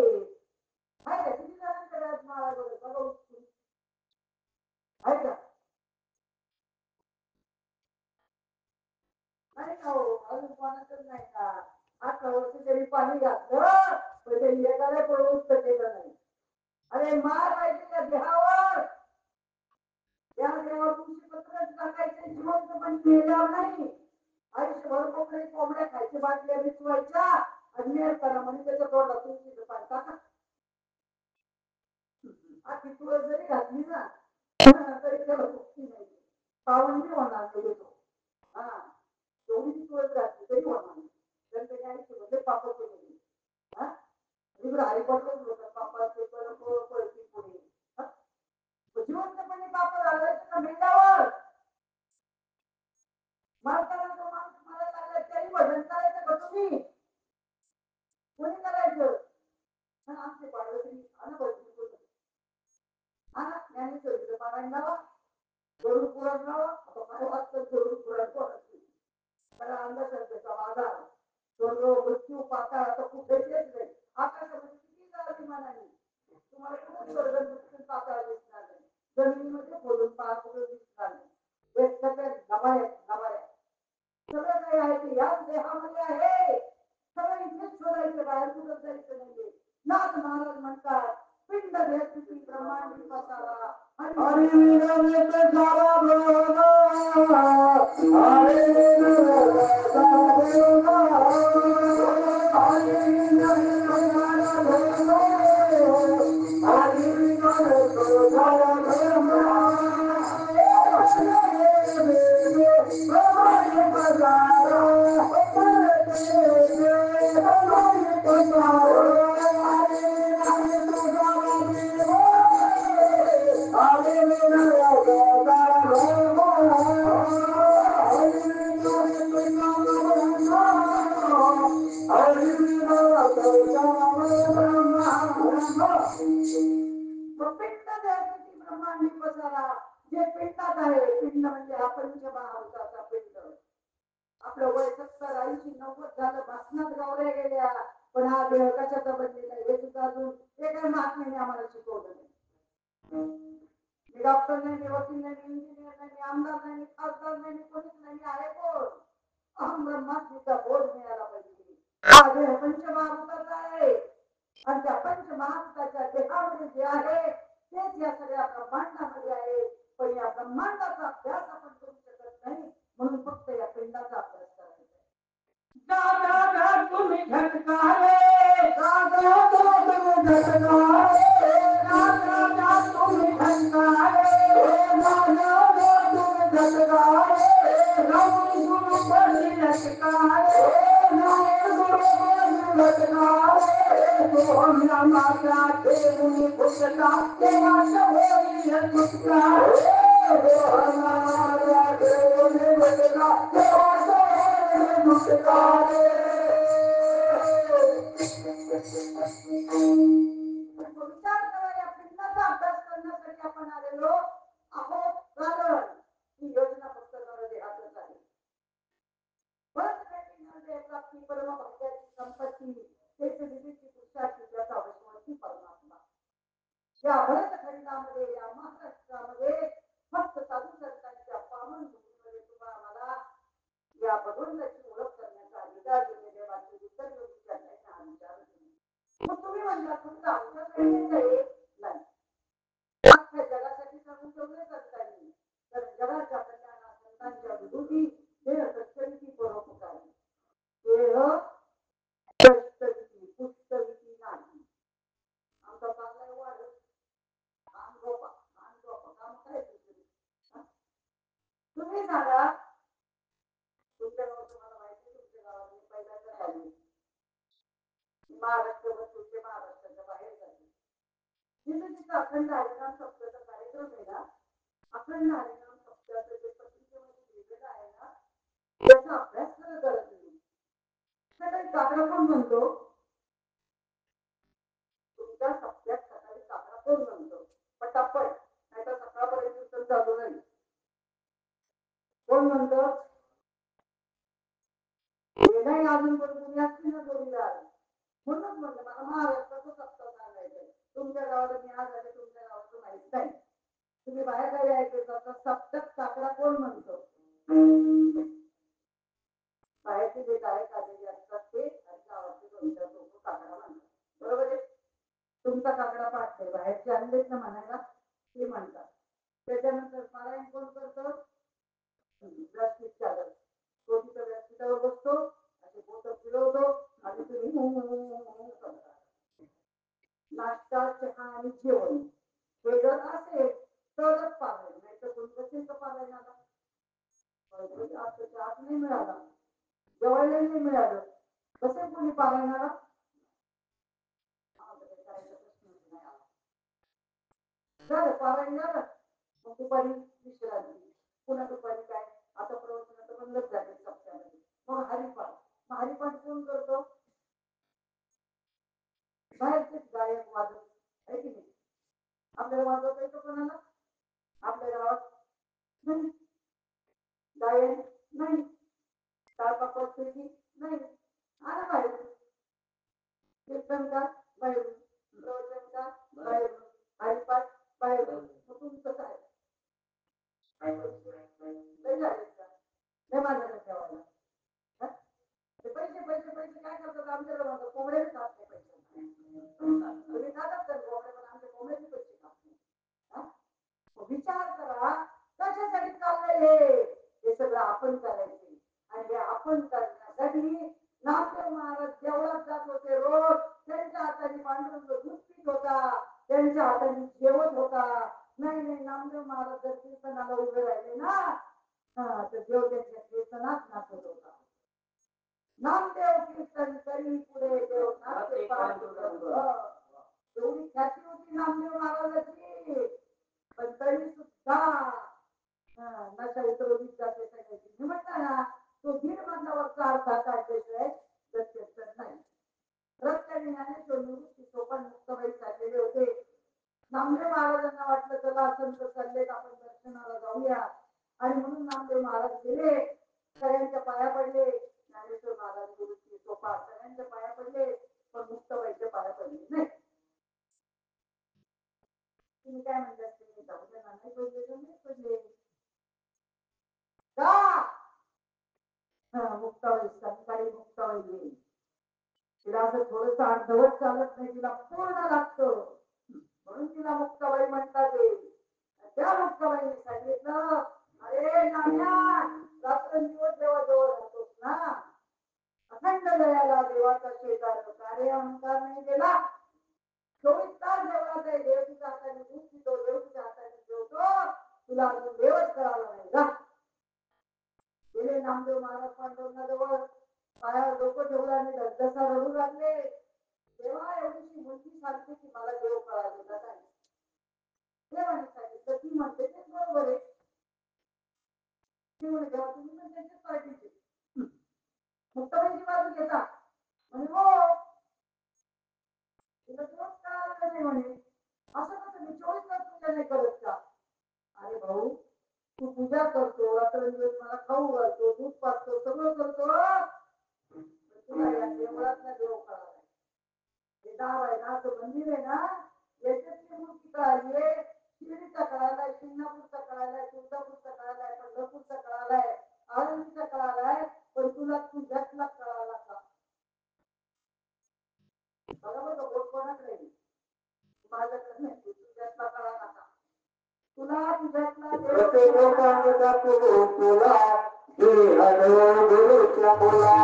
आहे का, किती जणांकडे आहेत माळा बघा बघा आहे का, नाही का हो, अजून कोणाचं नाही का. 18 वर्ष तरी पाणी घातलं पण ते एकाला पडून केलं नाही. अरे मार पाहिजे त्या देहावर, त्या देवावर तुमची पत्रच टाकायचे, जिवंत पण केल्यावर नाही. आयुष्यभर कोकणी कोंबड्या खायच्या, बाटल्या विचवायच्या आणि मेर करा म्हणजे त्याच्या तोंडात तुळशीचं पाणी टाका. आधी तुळस जरी घातली ना तरी त्याला मुक्ती नाही, पावनही होणार नाही येतो. हा, एवढी तुळस घातली तरी होणार नाही. तर त्याने आयुष्यभर पाप केले. हा, इकडे हरिपटच होतं पापाचे पळती पुढे. जिवंतपणे पाप झालं का मेंढ्यावर मारताना तो माणूस मारायला लागला तरी भजन करायचं का तुम्ही, कोणी करायचं. आमचे पार्वती अनभजनी हा ज्ञानेश्वरीचं पारायण लावा, गरुड पुराण लावा. आता काय वाचतं गरुड पुराण कोणाची, त्याला अंधश्रद्धेचा बाजार, स्वर्ग मृत्यू पाताळ आता कुठे येत नाही. आकाशामध्ये किती जागा विमानाने, तुम्हाला कुठे स्वर्ग मृत्यू पाताळ दिसणार नाही, जमिनीमध्ये खोदून पाहतो दिसणार नाही. हे सगळे नवाऱ्या नवाऱ्या सगळं काही आहे ते याच देहामध्ये आहे. सगळं इथेच शोधायचं, बाहेर कुठं जायचं नाहीये. नाथ महाराज म्हणतात पिंड भेटी ब्रह्मांडी पसारा हरी जे पिंडात आहे. पिंड म्हणजे हा पंचमहाभूताचा पिंड. आपलं वय 70, 80, 90 झालं, भाषणात गावल्या गेल्या, पण हा देह कशाचा बनलेला आहे हे सुद्धा अजून ते काही महात्म्याने आम्हाला शिकवलं नाही. मी डॉक्टर नाही, वकील नाही, इंजिनियर नाही, आमदार नाही, खासदार नाही, कोणीच नाही. आहे कोण, अहम ब्रह्मास्मीचा बोध मिळाला पाहिजे. हा देह पंचमहाभूताचा आहे आणि त्या पंचमहाभूताच्या देहामध्ये जे आहे तेच या सगळ्या ब्रह्मांडामध्ये आहे. पण या ब्रह्मांडाचा अभ्यास आपण करू शकत नाही, म्हणून फक्त या पिंडाचा अभ्यास करायचा. दादा तुम्ही झटकारे, दादा तुम्ही झटकारे, दादा तुम्ही झटकारे, दादा तुम्ही झटकारे, राम गुरु बली लटकारे, राम गुरु बली लटकारे, तो हमरा माता देवनी भुगता देवाचा होई लटकारे, तो हमारा देवनी भुगता देवाचा होई लटकारे. विचार करा, या पिंडाचा अभ्यास करण्यासाठी आपण आलेलो आहोत, कारण ही योजना फक्त देहातच आहे. प्राप्ती परम भक्ताची संपत्ती तेच विधीची पुरुषाची ज्याचा वशवर्ती परमात्मा. या भरत खंडामध्ये मग तुम्ही म्हणला तुमचं आमचं काही नाही अख्ख्या जगासाठी करून ठेवले सरकारने तर जगाच्या कल्याणा संतांच्या विभूती देह सच्चरिती परोपकारी देह कष्टविधी पुष्टविधी नाही आमचा चांगला वाढ काम झोपा काम काय तुम्ही सांगा तुमच्या गावात तुम्हाला माहिती तुमच्या गावात मी पहिल्यांदा झाली महाराष्ट्र तुमचे महाराष्ट्राच्या बाहेर झाले तिथे तिथं अखंड हरिनाम सप्ताहाचा कार्यक्रम आहे ना अखंड हरिनाम सप्ताहाचं जे पत्रिकेमध्ये लिहिलेलं आहे ना त्याचा अभ्यास करत आला तुम्ही सकाळी काकडा कोण म्हणतो तुमच्या सप्त्यात सकाळी काकडा कोण म्हणतो पटापट नाही तर सकाळपर्यंत कीर्तन चालू नाही कोण म्हणतो हे नाही अजून पण तुम्ही असतील ना जोडीदार म्हणूनच म्हणलं मला महाराष्ट्राचं सप्ताह सांगायचंय तुमच्या गावाला मी आज आले तुमच्या गावाचं माहित नाही तुम्ही बाहेर काही ऐकत तर सप्तक काकडा कोण म्हणतो बाहेरचे जे गायक आलेले असतात ते आणि गावाचे दोन चार लोक काकडा म्हणतात बरोबर आहे तुमचा काकडा पाठ आहे बाहेरचे आणलेच ना म्हणायला ते म्हणतात त्याच्यानंतर पारायण कोण करतो व्यासपीठ चालत तो तिथं व्यासपीठावर बसतो असे बोट फिरवतो आणि तुम्ही नाश्ता चहा आणि जेवण हे जर असेल तरच पारायण नाही तर कोणी बसेल तर पारायणाला आत नाही मिळाला जेवायला नाही मिळालं कसे कोणी पारायणाला झालं पारायण झालं मग दुपारी विश्रांती पुन्हा दुपारी काय आता प्रवचनाचं बंदच झाले सप्त्यामध्ये मग हरिपाठ कोण करतो बाहेरचेच गायक वाजत आहे की नाही आपल्याला वाजवता येतो कोणाला आपल्या गावात नाही गायन नाही ताळपापडी नाही आला बाहेर कीर्तनकार बाहेरून प्रवचनकार बाहेरून हरिपाठ बाहेरून मग तुमचं काय लय झाले का लय माझ्याकडे ठेवायला पैसे पैसे पैसे काय करतात आमच्याकडे म्हणतात कोंबड्याचे खात नाही पैसे तुम्ही खातात तर कोंबडे पण आमच्या कोंबड्याचे पैसे खात नाही विचार करा कशासाठी चाललंय हे सगळं आपण करायचे आणि हे आपण करण्यासाठी नामदेव महाराज देवळात जात होते रोज त्यांच्या हाताने पांढरून दूध पीत होता त्यांच्या हाताने जेवत होता नाही नामदेव महाराज जर कीर्तनाला उभे राहिले ना तर देव त्यांच्या कीर्तनात नाचत होता नामदेव कीर्तन करी पुढे देव नाचते एवढी ख्याती होती नामदेव महाराजाची पण तरी सुद्धा नशा उतरवलीच जाते सगळ्याची मी म्हटलं ना तो दीड मधल्यावरचा अर्थ काढल्याशिवाय गत्यंतर नाही रस्त्याने ज्ञानेश्वर निवृत्ती सोपान मुक्ताबाई चाललेले होते नामदेव महाराजांना वाटलं चला संत चाललेत आपण दर्शनाला जाऊया आणि म्हणून नामदेव महाराज गेले सगळ्यांच्या पाया पडले ज्ञानेश्वर महाराज निवृत्ती सोपा सगळ्यांच्या पाया पडले पण मुक्ताबाईच्या पाया पडले नाही तुम्ही काय म्हणतात ते जाऊया नाही पडले तर नाही पडले का मुक्ताबाई संताई मुक्ताबाई येईल तिला असं थोडस अर्धवट चालत नाही तिला पूर्ण लागतं म्हणून तिला मुक्ताबाई म्हणतात त्या मुक्ताबाईने सांगितलं अरे नाम्या रात्रंदिवस देवाजवळ राहतोस ना अखंड दयाला देवाचा शेजार कार्य अहंकार नाही गेला 24 तास देवळात आहे देव तुझ्या हाताने दूध पितो देव तुझ्या हाताने जेवतो तुला अजून देवच करायला नाही का गेले नामदेव महाराज पांडुरंगाजवळ पायावर डोकं ठेवलं आणि धसधसा रडू लागले तेव्हा एवढीशी मुलगी सांगते की मला देव कळालेला नाही देवाने सांगितलं ती म्हणते तेच बरोबर आहे ती म्हणे तेव्हा तुम्ही पण त्याच्याच पार्टीचे मुक्ताबाईची बाजू घेता म्हणे हो तुला देवच कळालेला नाही म्हणे असं कसं मी 24 तास पूजा नाही करत का अरे भाऊ तू पूजा करतो रात्रंदिवस मला खाऊ घालतो दूध पाजतो सगळं करतो तुला या देवळातला देव कळाला हे गाव आहे ना तो मंदिर आहे ना याच्यातली मूर्ती कळाली आहे शिर्डीचा कळालाय शिंगणापूरचा कळालाय तुळजापूरचा कळालाय पंढरपूरचा कळालाय आळंदीचा कळालाय पण तुला तुझ्यातला कळाला का बरोबर तुला तुझ्यातला तुला गुरुच्या मुला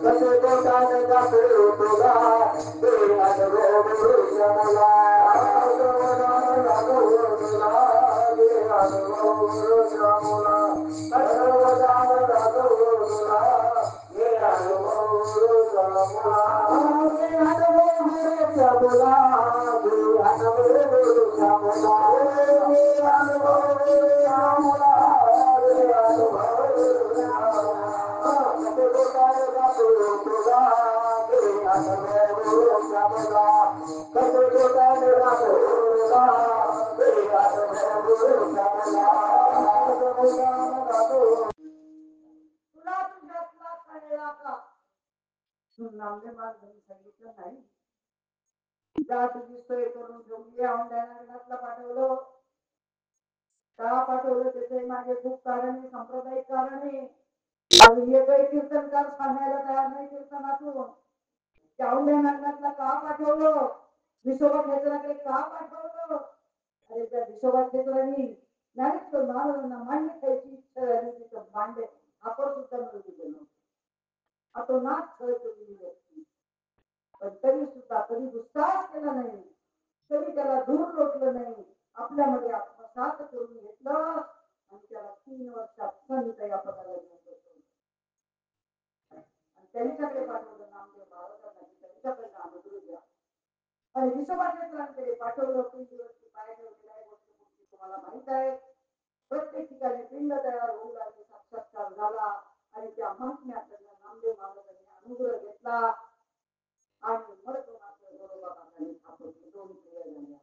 कसे तुला गुरुच्या मुला नामदेव महाराजांनी सांगितलं नाही जा तुझी सोय करून ठेवली ऑनलाईन पाठवलं का पाठवलं त्याचे माझे खूप कारण आहे सांप्रदायिक कारण आहे हे काही कीर्तनकार सांगायला तयार नाही कीर्तनातून औंढ्या का पाठवलं विसोबा क्षेत्राकडे का पाठवलं अरे त्या विसोबा क्षेत्रांनी ज्ञानेश्वर महाराजांना मान्य खायची इच्छा झाली तिथं मांडे आपण सुद्धा मिळवली गेलो आता नाच केलेली व्यक्ती पण तरी सुद्धा कधी दुष्काळ केला नाही तरी त्याला दूर लोटलं नाही आपल्यामध्ये आत्मसात करून घेतलं आणि त्याला 3 वर्षात संत या पदाला आणि त्यांच्याकडे पाठवलं नामदेव महाराजांना त्यांच्याकडे अनुग्रह द्या आणि विसोबा क्षेत्रांकडे पाठवलं 3 दिवसची पाय ठेवलेल्या गोष्टी तुम्हाला माहित आहे प्रत्येक ठिकाणी पिंड तयार होऊ लागले साक्षात्कार झाला आणि त्या महात्म्यात नामदेव महाराजांनी अनुग्रह घेतला आणि मर्दनाथ गोरोबाबांनी आपण 2 क्रिया झाल्या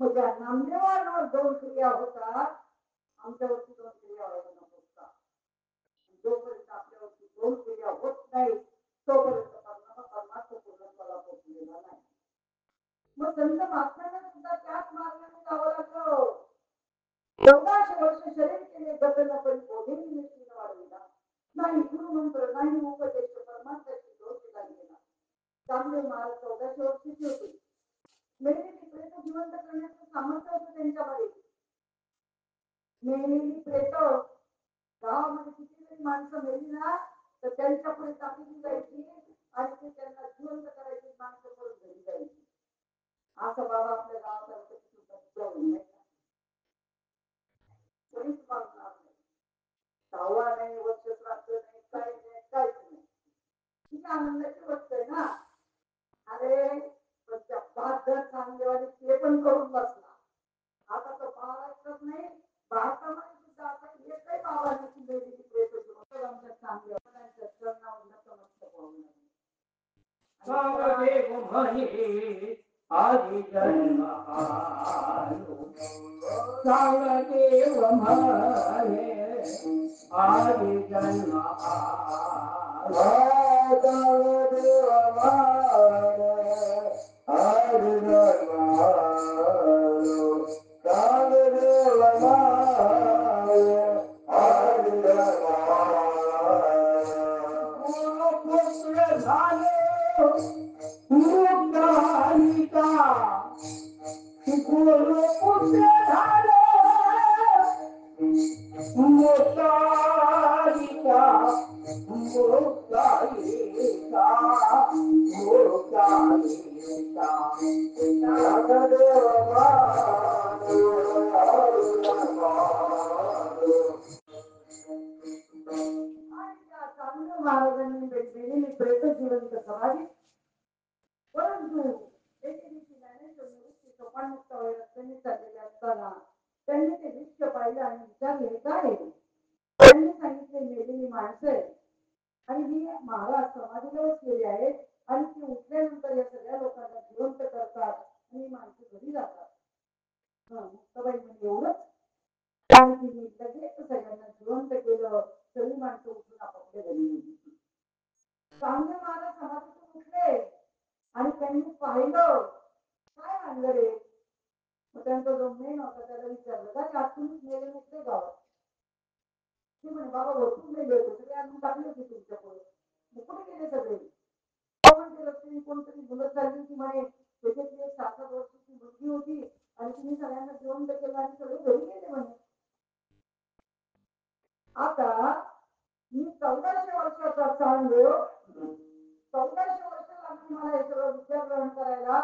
म्हणजे नामदेवांवर 2 क्रिया होतात आमच्यावरती 2 क्रिया व्हायला नको का जोपर्यंत आपल्यावरती 2 क्रिया होत नाही तोपर्यंत परमात्मा पूर्णत्वाला पोहोचलेला नाही मग संत महात्म्यांना सुद्धा त्याच मार्गाने जावं लागलं 1400 वर्ष शरीर केले गगन पण कोणीही निश्चित वाढविला नाही गुरुमंत्र नाही उपदेश परमात्म्याची दोष लागलेला चांगले महाराज 1400 वर्षाचे होते मेलेली प्रेत जिवंत करण्याचं सामर्थ्य होतं त्यांच्यामध्ये मेलेली प्रेत गावामध्ये किती जरी माणसं मेली ना तर त्यांच्या पुढे टाकली जायची आणि ते त्यांना जिवंत करायची माणसं परत घरी जायची असं बाबा आपल्या गावात सुद्धा कोणीच मागणार नाही सहावा नाही वर्ष प्राप्त नाही काही नाही काहीच नाही ही आनंदाची गोष्ट आहे ना अरे त्या 5 चांगलेवाडी ते पण करून बसला आता तो महाराष्ट्रात नाही भारतामध्ये सुद्धा आता एकही बाबाची वेगळी प्रेत आमच्या चांगल्या चरणावर नतमस्तक होऊन देव म्हणे आदि जन्म देव म्हणे आदि जन्म महाराजांनी दिलेली प्रेत जिवंत करावी परंतु एके दिवशी ज्ञानेश्वर निवृत्ती सोपानमुक्त रस्त्याने चाललेले असताना त्यांनी ते दृश्य पाहिलं आणि विचारले काय त्यांनी सांगितले मेलेली माणसं आहे आणि ही महाराज समाधीला बसलेली आहेत आणि ती उठल्यानंतर या सगळ्या लोकांना जिवंत करतात आणि माणसं घरी जातात मुक्ताबाई म्हणजे एवढंच आणि तिने लगेच सगळ्यांना जिवंत केलं सगळी माणसं उठून आपापल्या घरी गेली चांगले महाराज समाधीतून उठले आणि त्यांनी पाहिलं काय आणलं रे मग त्यांचा जो मेन होता त्याला विचारलं का तुम्हीच मेले नसते गावात ते म्हणे बाबा भरपूर मेले होते सगळे आणून टाकले होते तुमच्या पुढे मग कुठे गेले सगळे म्हणजे रस्त्याने कोणतरी मुलं चालली होती म्हणे त्याच्यातली एक 7-8 वर्षाची मुलगी होती आणि तुम्ही सगळ्यांना जिवंत केलं आणि सगळे घरी बघा, मी 1400 वर्षाचा चांगदेव, 1400 वर्ष लागली मला हे सगळं विद्या ग्रहण करायला.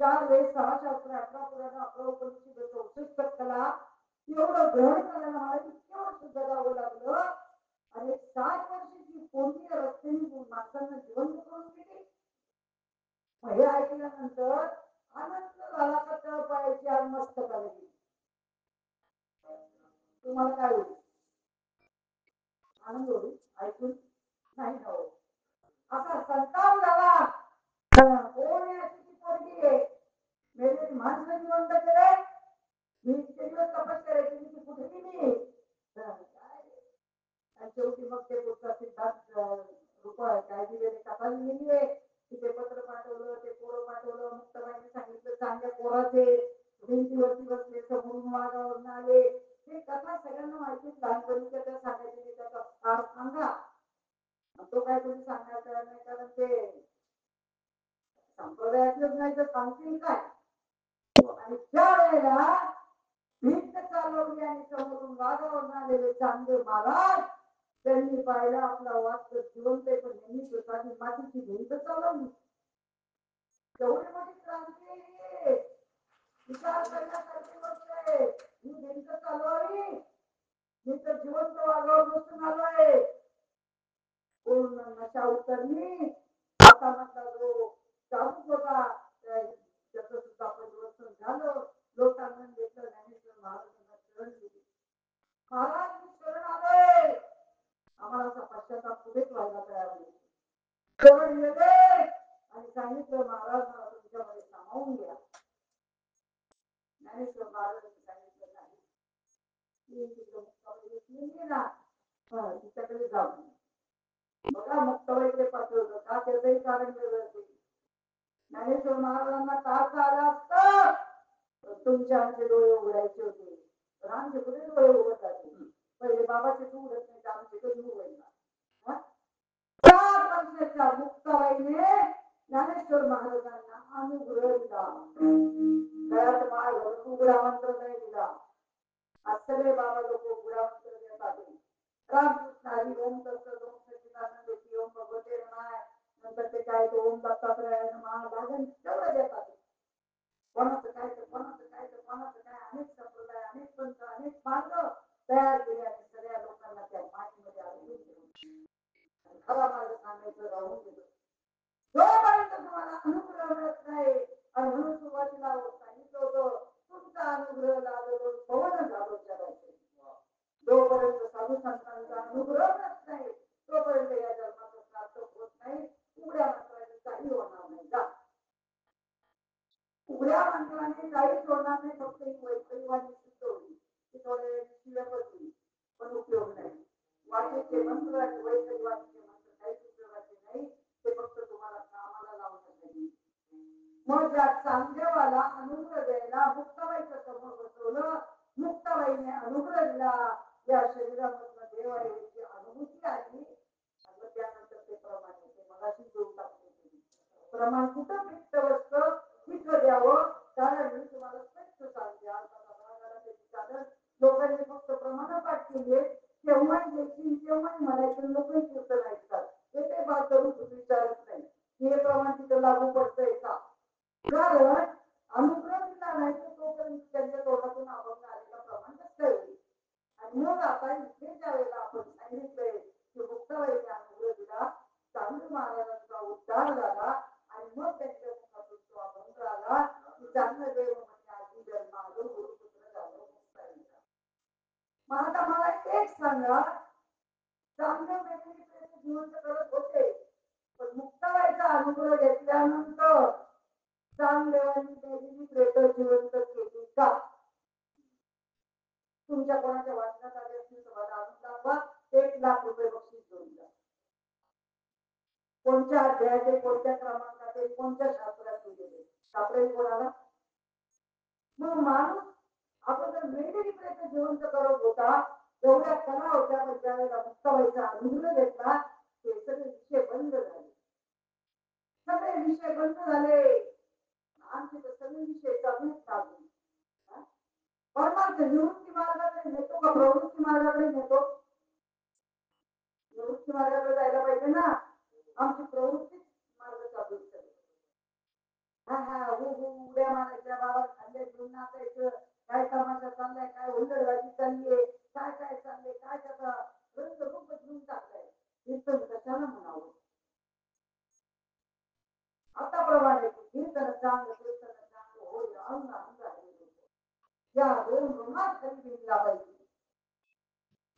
4 वेद, 6 शास्त्र, 18 पुराण, 11 उपनिषद, 64 कला, एवढं ग्रहण करायला मला इतके वर्ष जगावं लागलं. आणि 60 वर्षाची पोरगी रस्त्याने माणसांना जिवंत करून गेली. हे ऐकल्यानंतर आनंद झाला का तळपायाची आणि मस्तकाला गेली. तुम्हाला काय होईल? आनंद होईल ऐकून? नाही हो. असा संताप झाला. कोण आहे अशी पोरगी आहे? मेरे माणसं जिवंत केले. मी इतके दिवस तपस करायची, मी कुठे गेली? आणि शेवटी मग ते पुस्तक सिद्धांत रुपये काय दिलेले कथा लिहिली आहे. तिथे पत्र पाठवलं, ते पोरं पाठवलं. मुक्ताबाईने सांगितलं चांगल्या पोराचे भिंतीवरती बसले, समोरून मागावरून आले. हे कथा सगळ्यांना माहितीच. लहानपणीच्या त्या सांगायची, त्याचा सार सांगा. तो काय कोणी सांगायचं नाही, कारण ते संप्रदायातलंच नाही तर सांगतील काय. आणि त्या वेळेला भिंत चालवली आणि समोरून वाघावरून आलेले चांगदेव महाराज त्यांनी पाहिलं आपला वाद जिवंत आहे, पण यांनी स्वतःची मातीची भिंत चालवली. तेवढी मोठी क्रांती विचार करण्यासारखी गोष्ट आहे. ही भिंत चालवावी, मी तर जिवंत वाघावर बसून आलोय. पूर्ण नशा उतरली. आता म्हटला जो चालूच होता त्याचं सुद्धा परिवर्तन झालं. लोकांना घेतलं. ज्ञानेश्वर महाराजांना शरण दिली. महाराज मी शरण आलोय. आम्हाला असा पश्चाताप पुढेच व्हायला तयार नाही. शरण गेले आणि सांगितलं महाराज मला तुमच्यामध्ये सामावून घ्या. ज्ञानेश्वर महाराजांनी सांगितलं नाही. तिच्याकडे जाऊ. बघा मुक्ताबाईकडे पाठवलं का, त्याचंही कारण वेगळं. ज्ञानेश्वर महाराजांना तारखा आला असतं तुमच्या आमचे डोळे उघडायचे होते. तर आमचे कुठे डोळे उघडतात? पहिले बाबाचे तू उघडत नाही, आमचे कधी उघडणार? 4 वर्षाच्या मुक्ताबाईने ज्ञानेश्वर महाराजांना अनुग्रह दिला. गळ्यात माळ घालून उघडा मंत्र नाही दिला. आज सगळे बाबा लोक उघडा मंत्र देतात. रामकृष्ण हरी ओम तत्सत ओम सच्चिदानंद ओम भगवते रमाय, नंतर ते काय तो ओम दत्तात्रयाय नमः लागेल तेवढं देतात. कोणाचं काय तर कोणाचं काय तर कोणाचं काय, अनेक संप्रदाय, अनेक पंथ, अनेक मार्ग तयार केले आणि सगळ्या लोकांना त्या मातीमध्ये अडकून ठेवलं. खरा मार्ग सांगायचं राहून गेलं. जोपर्यंत तुम्हाला अनुग्रह मिळत नाही, आणि म्हणून सुरुवातीला सांगितलं होतं तुमचा अनुग्रह लागलो पवन झालो जगायचे. जोपर्यंत साधू संतांचा अनुग्रह मिळत नाही तोपर्यंत या जन्माचं सार्थक होत नाही. उघड्या मंत्राने काही होणार नाही. जा उघड्या मंत्राने काहीच होणार नाही. फक्त एक वैष्णवाची सिद्ध होती, ती थोडे शिव्यापती, पण उपयोग नाही. वाचेचे मंत्र आणि वैष्णवाचे मंत्र काहीच उपयोगाचे नाही. ते फक्त तुम्हाला कामाला लावण्यासाठी. मग या चांगदेवाला अनुग्रह द्यायला मुक्ताबाईच्या समोर बसवलं. मुक्ताबाईने अनुग्रह दिला. या शरीरामधून देव आहे याची अनुभूती आली. आणि त्यानंतर ते प्रमाण ते मगाशी देऊन टाकले. प्रमाण कुठं फिक्त बसतं तिथं द्यावं. कारण मी तुम्हाला स्पष्ट सांगते, कारण लोकांनी फक्त प्रमाण पाठ केली, तेव्हाही द्यायची तेव्हाही म्हणायचं. लोक कीर्तन ऐकतात, ते बात करून विचारत नाही हे प्रमाण तिथं लागू पडतंय का. कारण अनुग्रह दिला नाही तर तोपर्यंत त्यांच्या तोंडातून अभंग आलेला प्रमाण कसं येईल. आणि मग आता इथे ज्या वेळेला आपण सांगितलंय की मुक्ताबाईने अनुग्रह दिला, चांगदेव महाराजांचा उद्धार झाला आणि मग त्यांच्या मुखातून तो अभंग आला की चांगदेव म्हणजे आधी जन्म आलो गुरुपुत्र झालो मुक्ताईचा. मग आता मला एक सांगा, चांगदेव मेलेली जिवंत करत होते, पण मुक्ताबाईचा अनुग्रह घेतल्यानंतर चांगदेवांनी मेलेली प्रेत जिवंत केली का? तुमच्या कोणाच्या वाचनात आले असतील तर मला आणून दाखवा. 1,00,000 रुपये बक्षीस घेऊन जा. कोणत्या अध्यायाचे, कोणत्या क्रमांकाचे, कोणत्या शास्त्रात लिहिलेले सापडेल कोणाला? मग माणूस अगोदर मेलेली प्रेत जिवंत करत होता. एवढ्या कला होत्या, पण ज्या वेळेला मुक्ताबाईचा अनुग्रह घेतला ते सगळे विषय बंद झाले. सगळे विषय बंद झाले. आमचे तर सगळे विषय चालूच चालू. परमार्थ निवृत्ती मार्गाकडे नेतो का प्रवृत्ती मार्गाकडे नेतो? आहे ना आमची प्रवृत्ती मार्ग चालू हा हा उड्या मारायच्या बाबा खाल्ले घेऊन नाचायचं काय तमाशा चाललाय काय हुंदडबाजी चाललीये काय काय चाललंय काय त्याचा रंगरूप बदलून टाकलाय कीर्तन कशाला म्हणावं आता प्रमाणे कीर्तन चांगलं कीर्तन चांगलं होय अंग अंग या दोन रोमात खाली गेला पाहिजे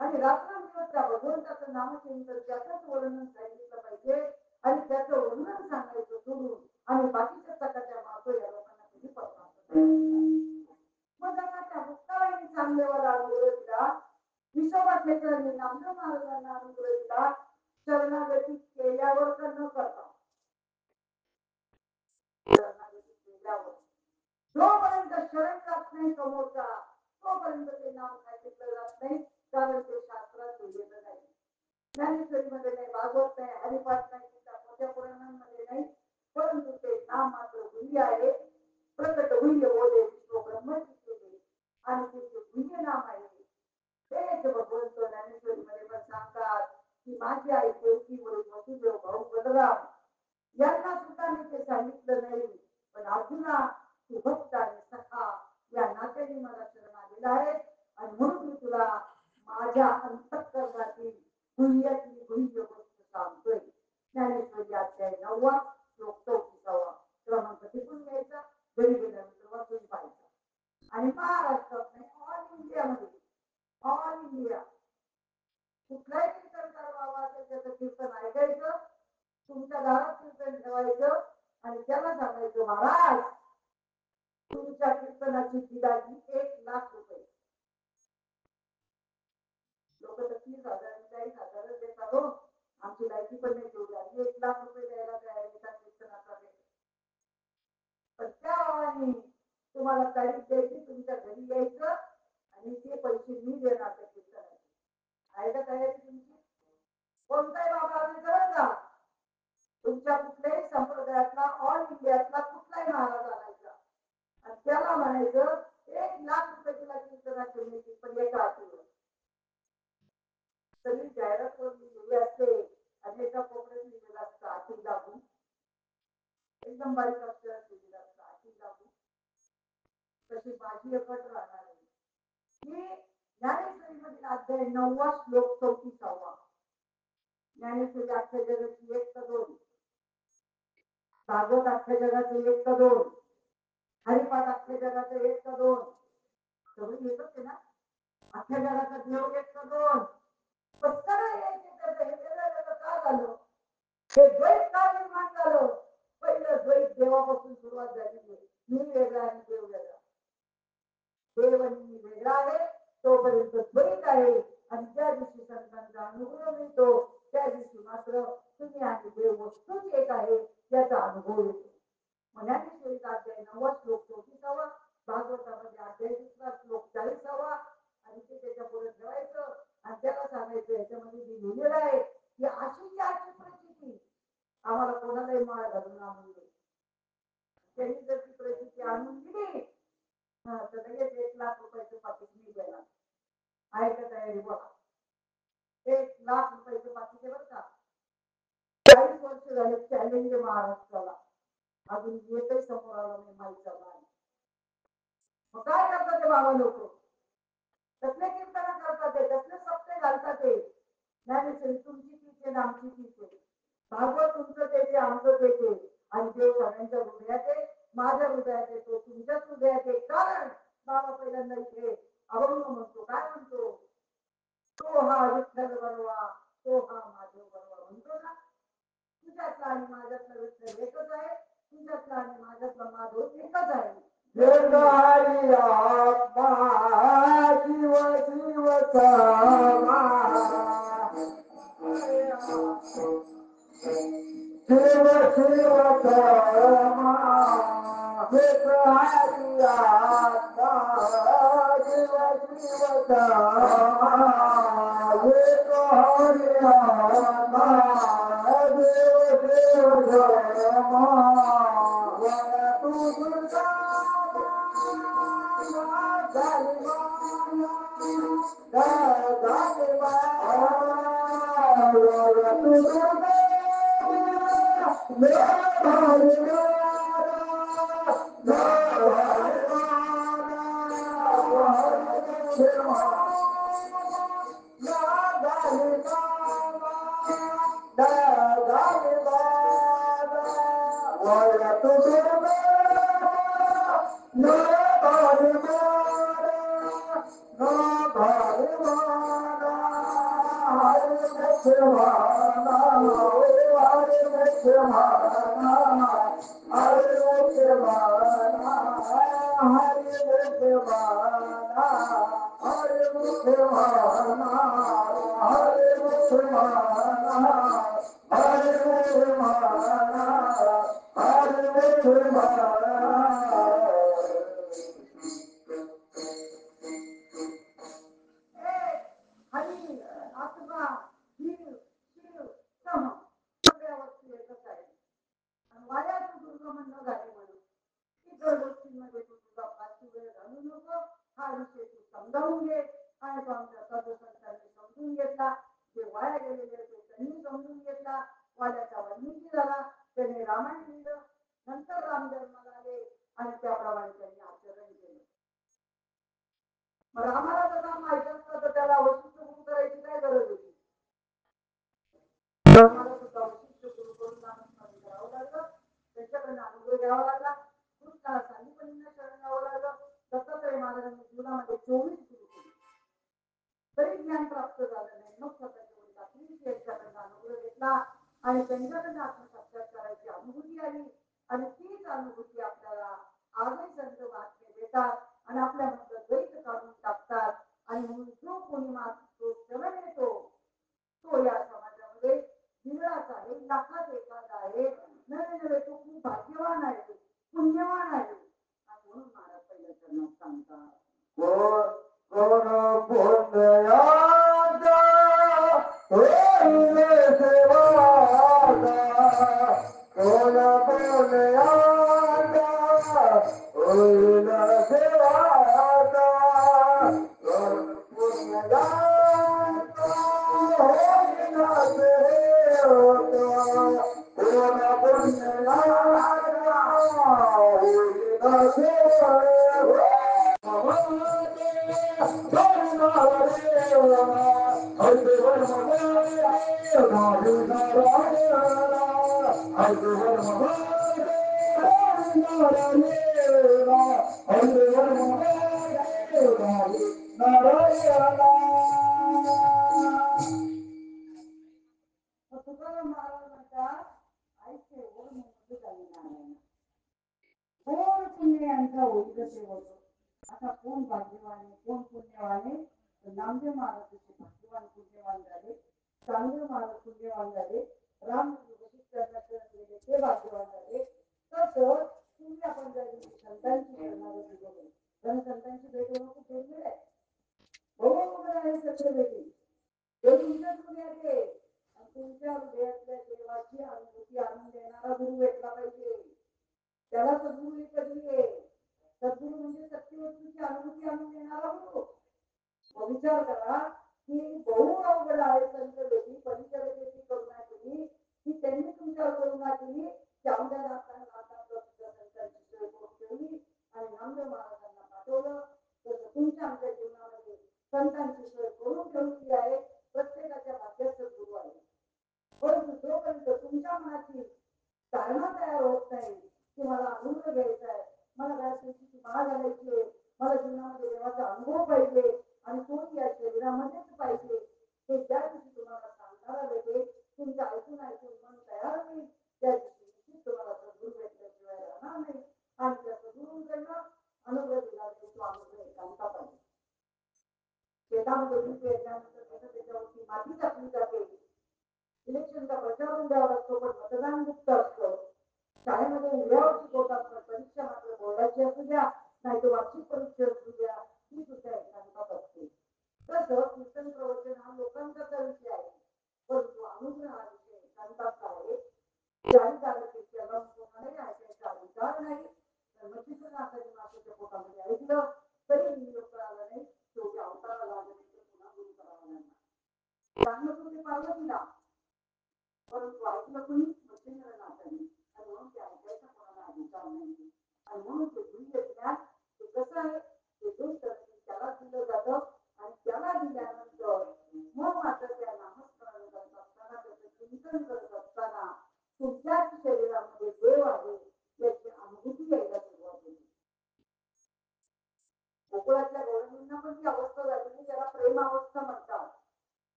आणि रात्रंदिवस त्या भगवंताचं नामचिंतन त्याचंच वर्णन सांगितलं पाहिजे आणि त्याचं वर्णन सांगायचं सोडून आणि बाकीच्या सकाळच्या मागो या लोकांना कधी पडणार मग त्यांना त्या मुक्ताबाईंनी चांगलेवाला अनुग्रह दिला विश्वनाथ नेत्रांनी नामदेव महाराजांना अनुग्रह दिला शरणागती केल्यावर तर न करता शरणागती केल्यावर जोपर्यंत शरण जात नाही समोरचा तोपर्यंत ते नाम सांगितलं जात नाही कारण ते शास्त्रात लिहिलेलं नाही ज्ञानेश्वरीमध्ये नाही भागवत नाही हरिपाठ नाही मोठ्या पुराणांमध्ये नाही परंतु ते नाम मात्र गुह्य आहे प्रकट गुह्य बोले विश्व ब्रह्मची केले आणि ते जे गुह्य नाम आहे तेच भगवंत ज्ञानेश्वरीमध्ये पण सांगतात की माझी आई देवकी वरून वसुदेव भाऊ बलराम यांना सुद्धा मी ते सांगितलं नाही पण अर्जुना तू भक्त आणि सखा या नात्याने मला शरण आलेला आहे आणि म्हणून मी तुला माझ्या अंतःकरणातील गुह्यातली गुह्य गोष्ट सांगतोय ज्ञानेश्वरी अध्याय 9 श्लोक 34 क्रमांक टिपून घ्यायचा घरी गेल्यानंतर वाचून पाहायचा आणि महाराष्ट्रात नाही ऑल इंडियामध्ये ऑल इंडिया कुठलाही कीर्तनकार बाबा असेल त्याचं कीर्तन ऐकायचं तुमच्या दारात कीर्तन ठेवायचं आणि त्याला सांगायचं महाराज तुमच्या कीर्तनाची बिदागी 1,00,000 रुपये लोक तर 30,000 40,000 देतात हो आमची लायकी पण नाही तेवढी आणि 1,00,000 रुपये द्यायला तयार एका कीर्तनाचा रेट पण त्या भावाने तुम्हाला तारीख द्यायची तुमच्या घरी यायचं आणि ते पैसे मी देणार त्या कीर्तनाचे आहे का तयारी तुमची कोणताही बाबा आम्ही करत जा तुमच्या कुठल्याही संप्रदायातला ऑल इंडियातला कुठलाही महाराज आणायचा आणि त्याला म्हणायचं 1,00,000 रुपये तुला कीर्तनाचे मिळतील पण एका आठवड्यात सगळी जाहिरात वर लिहिलेली असते आणि एका कोपऱ्यात लिहिलेलं असतं आठी लागू एकदम बारीक अक्षरात लिहिलेलं असतं आठी लागू तशी माझी अट राहणार आहे की ज्ञानेश्वरी मधील अध्याय 9 श्लोक 34 ज्ञानेश्वरी अख्ख्या जगाची 1 का 2 भागवत अख्ख्या जगाचे 1 का 2 हरिपाठ अख्ख्या जगाचे 1 का 2 सगळी येतच आहे ना अख्ख्या जगाचा देव 1 का 2 का झालं हे द्वैत का निर्माण झालं पहिलं द्वैत देवापासून सुरुवात झाली मी वेगळा आणि देव वेगळा देव आणि मी वेगळा आहे तोपर्यंत द्वैत आहे आणि ज्या दिवशी संतांचा अनुभव मिळतो त्या दिवशी मात्र तुम्ही आणि देव वस्तूच एक आहे याचा अनुभव येतो ज्ञानेश्वरीचा अध्याय 9 श्लोक 34 भागवतामध्ये अध्याय 2 श्लोक 40 आणि ते त्याच्या पुढे ठेवायचं आणि त्याला सांगायचं याच्यामध्ये जे लिहिलेलं आहे की अशी अशी परिस्थिती आम्हाला कोणालाही माळ घालून आणून दे त्यांनी जर ती परिस्थिती आणून दिली तर लगेच 1,00,000 रुपयाचं पाकिट मी देणार आहे का तयारी बघा 1,00,000 रुपयाचं पाकिट आहे बरं का 40 वर्ष झाले चॅलेंज महाराष्ट्राला अजून एकही समोर आला नाही माहिती नाही मग काय करतात ते बाबा लोक कसले कीर्तन करतात ते कसले सप्ते घालतात ते ज्ञानेश्वरी तुमची तीच आहे आमची तीच आहे भागवत तुमचं त्याचे आमचं त्याचे आणि देव सगळ्यांच्या हृदयात आहे माझ्या हृदयात येतो तुमच्याच हृदयात आहे कारण बाबा पहिल्यांदा इथे अभंग म्हणतो काय म्हणतो तो हा विठ्ठल बनवा तो हा माधव बनवा म्हणतो ना तुझ्यातला आणि माझ्यातला विठ्ठल एकच आहे तुझ्यातला आणि माझ्यातला माधव एकच आहे हरी आत्मा जीव जीव समा शिव शिव समा एक हरी आत्मा जीव जीव समा एक हरी आत्मा देव देव समा तू दुर्गा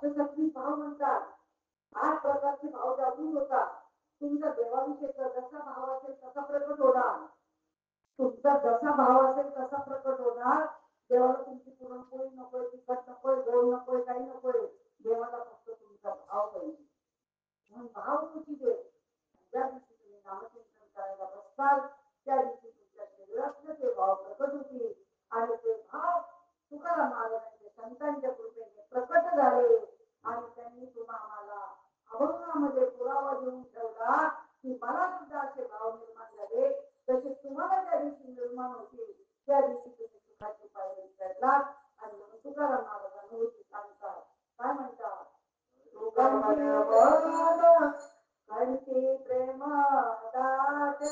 अष्टशक्ती भाव म्हणतात. 8 प्रकारचे भाव जागृत होतात. तुमचा देवाविषयीचा जसा भाव असेल तसा प्रकट होणार. तुमचा जसा भाव असेल तसा प्रकट होणार. देवाला तुमची पुरणपोळी नकोय, तिखट नकोय, गोड नकोय, काही नकोय. देवाला फक्त तुमचा भाव पाहिजे. म्हणून भाव कुठे दे. ज्या दिवशी तुम्ही नामचिंतन करायला बसताल त्या दिवशी तुमच्या शरीरातले ते भाव प्रकट होतील आणि ते भाव तुकाराम महाराजांचे संतांच्या कृपेने प्रकट झाले आणि त्यांनी तुम्हाला अभंगामध्ये पुरावा देऊन ठेवला की मला सुद्धा असे भाव निर्माण झाले तसे तुम्हाला त्या दिवशी निर्माण होतील. त्या दिवशी तुम्ही सुखाची पायरी चढलात आणि म्हणून तुकाराम महाराजांनी सांगतात. काय म्हणतात? कंठी प्रेम दाते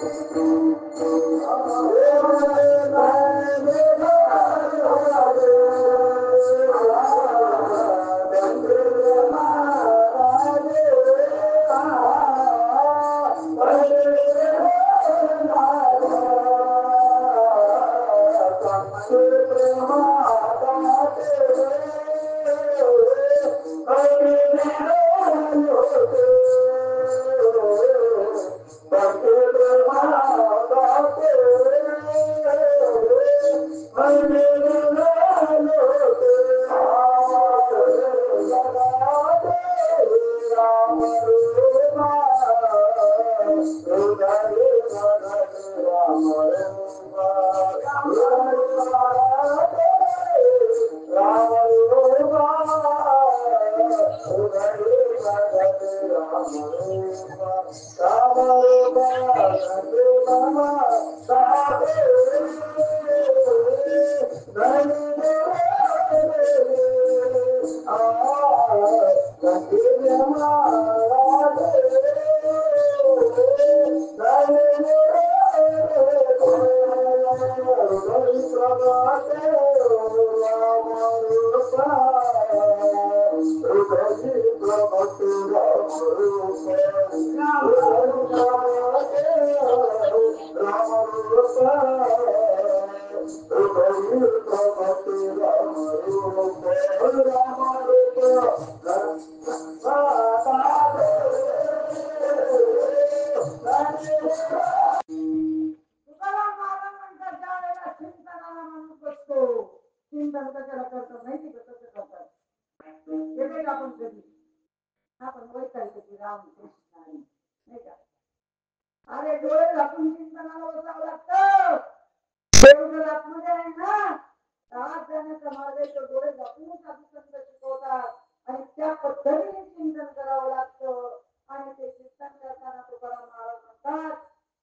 अरे डोळे झाकून चिंतनाला बसावं लागतं. देव आतमध्ये आहे ना, आत जाण्याचा मार्ग डोळे झाकून साधुसंत शिकवतात आणि त्या पद्धतीने चिंतन करावं लागतं. आणि ते चिंतन करताना तुकाराम महाराज म्हणतात,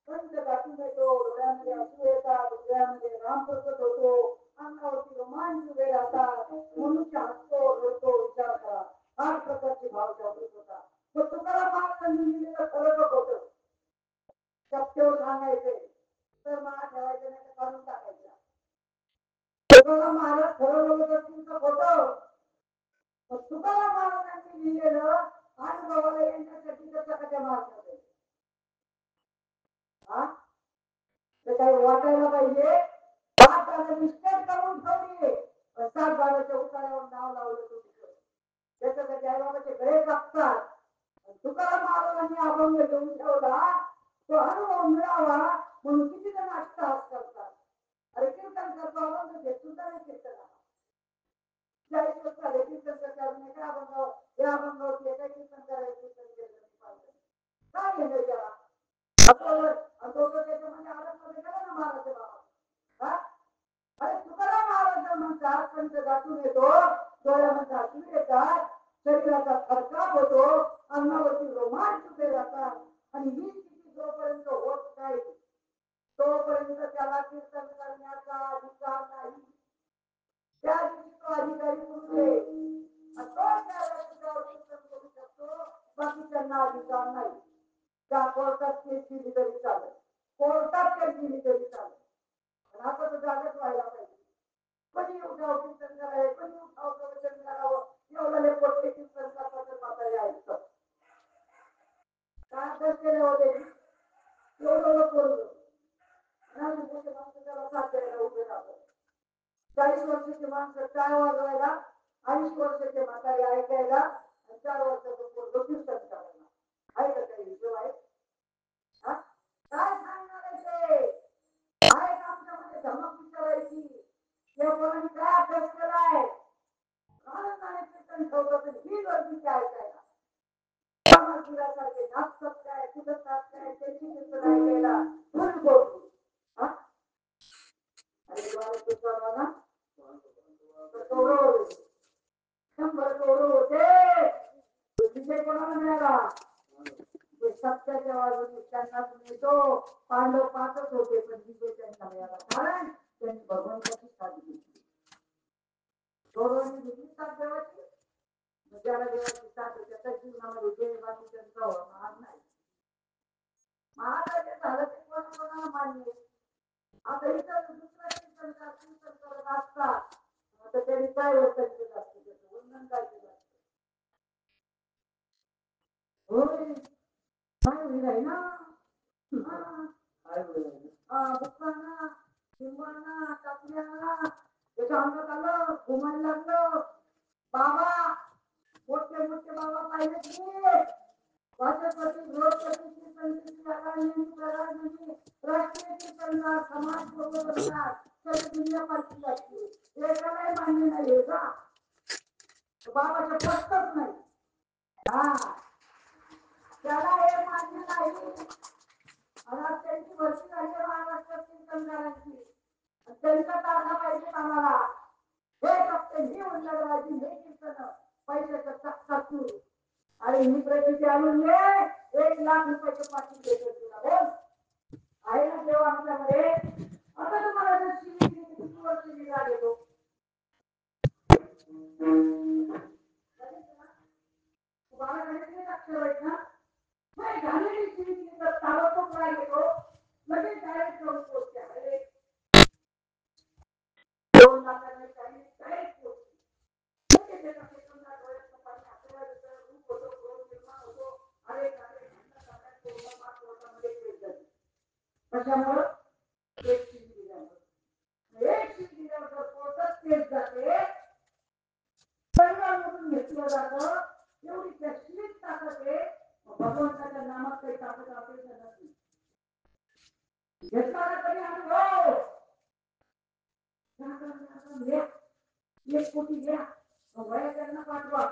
पंच दाटून येतो, डोळ्यामध्ये असू येतात, हृदयामध्ये राम प्रकट होतो, अंगावरती रोमांच उभे राहतात, मनुष्य हसतो, रडतो, विचार करा. 8 प्रकारचे भाव जागृत होतात. मग तुकाराम महाराजांनी लिहिलेलं खरं होतं. सत्य सांगायचे तर मला ठेवायचं नाही तर काढून टाकायचं. तुकाराम महाराज खरं बोलत असतील तर खोटं. तुकाराम महाराजांनी लिहिलेलं अनुभवाला येण्यासाठी त्याचा कशा मार्ग असेल. ते काही वाटायला पाहिजे. 5 झालं निश्चय करून ठेवली, 7 झाल्याच्या उतार्यावर नाव लावलं तुम्ही. त्याच्यासाठी आईबाबाचे गळे कापतात. तुकाराम महाराजांनी अभंग घेऊन ठेवला, तो अनुभव मिळावा म्हणून किती जण अट्टहास करतात. अरे कीर्तन करतो, अभंग घेत सुद्धा नाही कीर्तन. 40 वर्ष झाले कीर्तन करतात, नाही काय अभंग या अभंगावरती काय कीर्तन करायचं, कीर्तन केलं काय घेणार त्याला. त्याच्यामध्ये आरक्षण केलं ना महाराज बाबा. अरे तुकाराम महाराज म्हणतात, पंच दाटून येतो, डोळ्यामध्ये असून येतात, शरीराचा थरकाप होतो, अन्नावरती रोमांच उभे राहतात आणि ही स्थिती जोपर्यंत होत नाही तोपर्यंत त्याला कीर्तन करण्याचा अधिकार नाही. त्या दिवशी तो अधिकारी पुरले करू शकतो, बाकीच्यांना अधिकार नाही. त्या कोर्टात केस दिली तरी चालेल, कोर्टात केस दिली तरी चालेल, पण आता तर जागच व्हायला पाहिजे. कधी उठाव कीर्तन करावे, कधी उठाव प्रवचन करावं, एवढ्याले पोट्टे कीर्तन करतात म्हातारे ऐकतं. काय अभ्यास केले होते एवढं पोरगं माणसं त्याला साथ द्यायला उभे राहतात. 40 वर्षाची माणसं टाळ वाजवायला 80 वर्षाचे म्हातारी ऐकायला आणि 4 वर्षाचं पोरग कीर्तन करायला. आहे का काही हिशोब आहे? काय सांगणार आहे ते? आहे का आमच्यामध्ये धमक विचारायची? त्या पोरांनी काय अभ्यास केलाय? काळाने कीर्तन ठेवलं तर ही गर्दीची ऐकायला. समाजगिरासारखे नाचतात काय, कुठतात काय, त्याची कीर्तन ऐकायला फुल बोलू. आणि द्वाराचे ना कौरव 100 कौरव होते. विजय कोणाला मिळाला? जे सत्याच्या बाजूने त्यांना मिळतो. पांडव 5च होते पण विजय त्यांना मिळाला कारण त्यांनी भगवंताची साथ घेतली. कौरवांनी घेतली साथ देवाची. ज्याला देवाची साथ होती त्याच्या जीवनामध्ये जय बाकी त्यांचा होणार नाही. महाराज झालं ते कोणाला मान्य. आता इथं दुसरा कीर्तन करत असतात आता त्यांनी काय वर्तन केलं असतं, त्याचं वर्णन काय केलं असतं? होय काय होईल आहे ना बुक्कांना शिंबांना टाकण्याला त्याच्या अंगात आलं घुमायला लागलं. बाबा मोठे मोठे बाबा पाहिले की वाचपती गृहपती संस्कृती आघाडी राष्ट्रीय कीर्तनकार समाज बरोबर सर्व दुनिया पालखी लागते. एकालाही मान्य नाही आहे का? बाबाच्या पटतच नाही. हा त्याला हे मान्य नाही. आणि त्यांची भरती झाली महाराष्ट्रात कीर्तनकारांची. त्यांचा तारखा पाहिजे आम्हाला. हे फक्त ही उल्हासबाजी हे कीर्तन पैशाचं चकचक सुरू. आणि ही प्रचिती आणून दे 1,00,000 रुपयाचे पाकिट देतो तुला. बोल आहे ना देवा आमच्याकडे. आता तुम्हाला जर किती वर्ष निघा देतो तुम्हाला गणित अक्षर आहेत ना. नाही झालेली शिवी ताबडतोब काय घेतो लगेच डायरेक्ट जाऊन पोचते. अरे 2 लाखाने काही डायरेक्ट पोचते. त्याच्या सेकंदात डोळ्यात पाणी आठवड्याचं रूप होतो, क्रोध निर्माण होतो. अरे पूर्ण 5 वर्षामध्ये केस झाली. कशामुळं एक शिवी दिल्यामुळे. एक शिवी दिल्यावर जर कोर्टात केस जाते सर्वांमधून घेतलं जातं. एवढी कॅशलेस ताकद आहे. भगवंताच्या नामात काही ताकद असेल तर नसली घेतला ना तरी अनुभव 1 कोटी घ्या वया त्यांना पाठवा.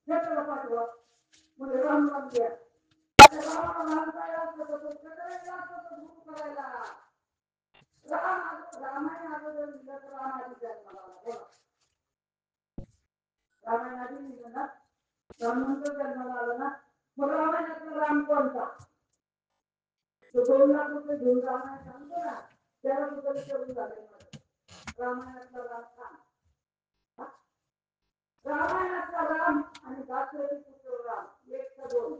कशाला पाठवा म्हणजे राम राम घ्या. रामाला राम काय असतं करायला. रामायण अगोदर लिहिलं तर राम आधी जन्माला आला. रामायण आधी लिहिलं ना राम नंतर जन्माला आला ना. मग रामायणातला राम कोणता? तो 2 लाख रुपये घेऊन रामायण सांगतो ना त्याला सुद्धा विचारून झाले. रामायणातला राम सांग. रामायणातला राम आणि दाशरथी पुत्र राम 1 का 2?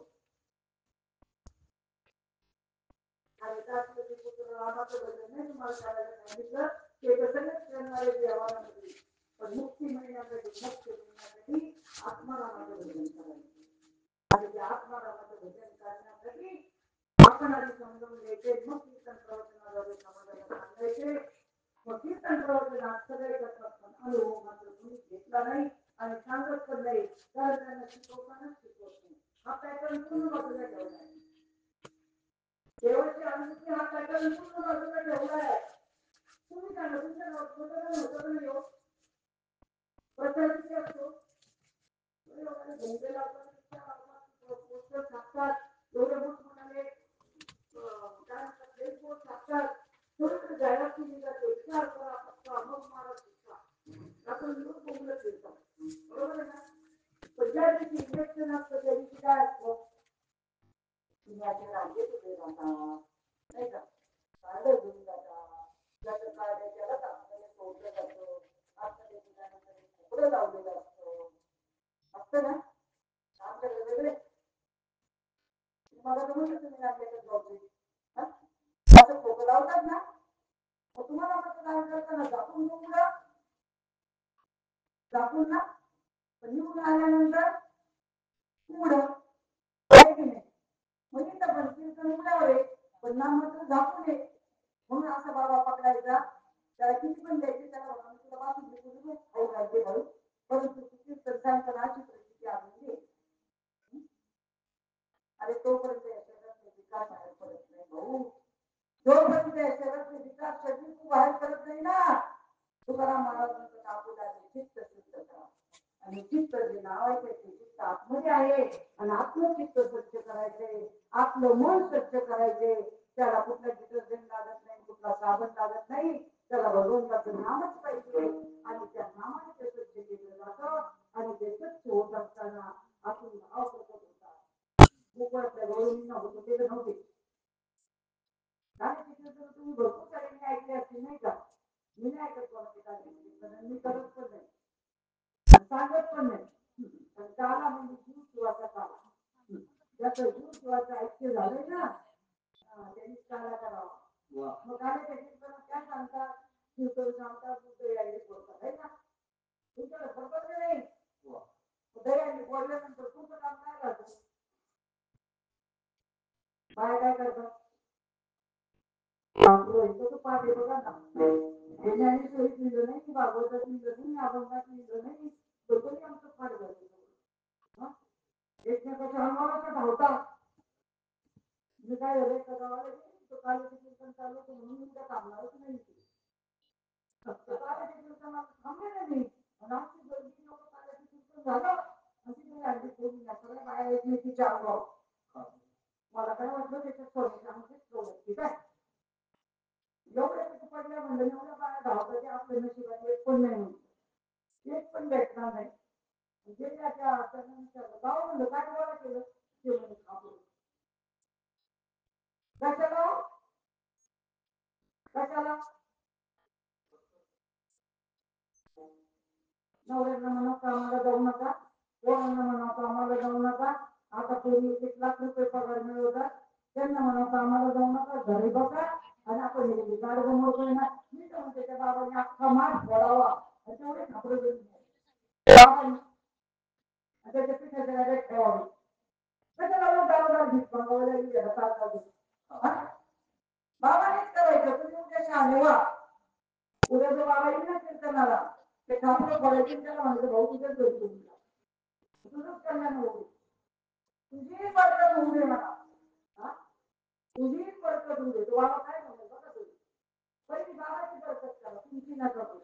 आणि दाशरथी पुत्र रामाचं भजन नाही तुम्हाला करायला सांगितलं. ते तर सगळेच करणारे व्यवहारामध्ये पण मुक्ती मिळण्यासाठी आत्मारामाचं भजन करायचं. आणि त्या आत्मारामाचं भजन करण्यासाठी आपण आधी समजून घ्यायचे. मग कीर्तन प्रवचनाद्वारे समाजाला सांगायचे. मग कीर्तन प्रवचनात सगळे करतात पण अनुभव मात्र कुणी घेतला नाही आणि सांगत पण नाही. तर त्यांना शिकवताना शिकवत नाही. हा पॅटर्न पूर्ण बाजूला ठेवला आहे. देवाची अनुभूती हा पॅटर्न पूर्ण बाजूला ठेवला आहे. तुम्ही सांगा तुमच्या प्रचारण होतं नाही हो. प्रचार किती असतो? पोस्टर छापतात एवढे मोठ म्हणाले काय म्हणतात रेनकोट छापतात. थोडं जाहिरात केली जाते. विचार करा फक्त अमोल महाराज शिका आपण लोक बोलत येतात. बरोबर आहे ना. पण ज्या दिवशी इलेक्शन असतं त्या दिवशी काय असतं? पुण्याचे राज्य कुठे जातात नाही का कार्ड घेऊन जातात. ज्याचं कार्ड आहे त्याला चांगलं सोडलं जातं. आतमध्ये ठिकाणी कपडे लावलेलं असतं ना. आमच्याकडे वेगळे मला तर म्हणलं तुम्ही आपल्याकडे जॉब असं फोटो लावतात ना. मग तुम्हाला मतदान करताना झाकून झाकून ना पण निवडून आल्यानंतर उघडं आहे की नाही. मग इथं पण कीर्तन उघड्यावर आहे पण नाम मात्र झाकून आहे. म्हणून असा बाबा पकडायचा त्याला किती पण द्यायचे त्याला तुला बाजून राज्य घालून, परंतु कीर्तनाची परिस्थिती आलेली. अरे तोपर्यंत याच्यात विकास बाहेर पडत नाही भाऊ. जोपर्यंत याच्यात विकास कधी तू बाहेर पडत नाही ना. तुकाराम महाराजांचं कापू लागले चित्त शुद्ध करा. आणि चित्त जे नाव आहे ते चित्त आतमध्ये आहे. आणि आपलं चित्त स्वच्छ करायचंय, आपलं मन स्वच्छ करायचंय. त्याला कुठला डिटर्जंट लागत नाही, कुठला साबण लागत नाही. त्याला भगवंताचं नामच पाहिजे. आणि त्या नामाने ते स्वच्छ केलं जातं. आणि ते स्वच्छ होत असताना आपण भाव प्रकट होतात. गोकुळातल्या गौरवींना होत होते तर नव्हते. तुम्ही भरपूर काही ऐकले असतील नाही का. मी नाही ऐकत कोणाचे काय, मी करत पण नाही, सांगत पण नाही. पण काला म्हणजे जीव शिवाचा काला. ज्याचं जीव शिवाचं ऐक्य झालंय ना, त्यांनी काला करावा. मग काला काय सांगतात, कीर्तन सांगतात, दयाने बोलतात आहे ना. तुमच्याकडे बरोबर नाही. दयाने बोलल्यानंतर तुमचं काम काय राहतं. बाय काय करतात, पाठ बघा ना. ज्ञानेश्वरीत लिहिलं नाही, भागवतात लिहिलं नाही, अभंगात लिहिलं नाही, तरी आमचं पाठ झालं. एकमेकाच्या अनुवादाचा धावता. मी काय झालं एका गावाला तो कालीचं कीर्तन चालू होतं म्हणून मी त्या थांबणारच नाही. कालीचं कीर्तन थांबले नाही मी. आमची गर्दी लोक कालीचं कीर्तन झालं आणि तिथे हल्ली कोणी नाही, सगळ्या बाया एकमेकीच्या अंगावर. मला काय वाटलं त्याच्यात सोडायचं आमचीच सोडायची. ठीक आहे, एवढ्या तिथे पडल्या म्हणजे एवढ्या बाया धावतात की आपल्या नशिबात एक पण नाही म्हणून, एक पण भेटणार नाही. गेल्या त्या विचारलं गाव म्हणलं काय गोळा केलं ते म्हणे आपण कशाला कशाला नवऱ्यांना म्हणा कामाला जाऊ नका, पोरांना म्हणा कामाला जाऊ नका. आता पूर्वी 1,00,000 रुपये पगार मिळवतात, त्यांना म्हणा कामाला जाऊ नका, घरी बघा. आणि आपण हे गाड गमवतोय ना, मी तर म्हणते त्या बाबांनी अख्खा मास फोडावा तेवढे खापडे बाबांनी त्याच्या पिठाच्या गाड्यात ठेवावे. कशाला दारोदार भीक मागायला बाबानेच करायचं. तुम्ही उद्या शहाणे व्हा. उद्या जो बाबा येईल ना कीर्तनाला, ते खापडं फोडायचे त्याला म्हणतो भाऊ तुझ्याच घरी तुझंच कल्याण होऊ, तुझी बरकत होऊ दे मला, तुझी बरकत होऊ दे. तो बाबा काय म्हणतो बघा तुम्ही, पहिली बाबाची बरकत करा, तुमची नका करू.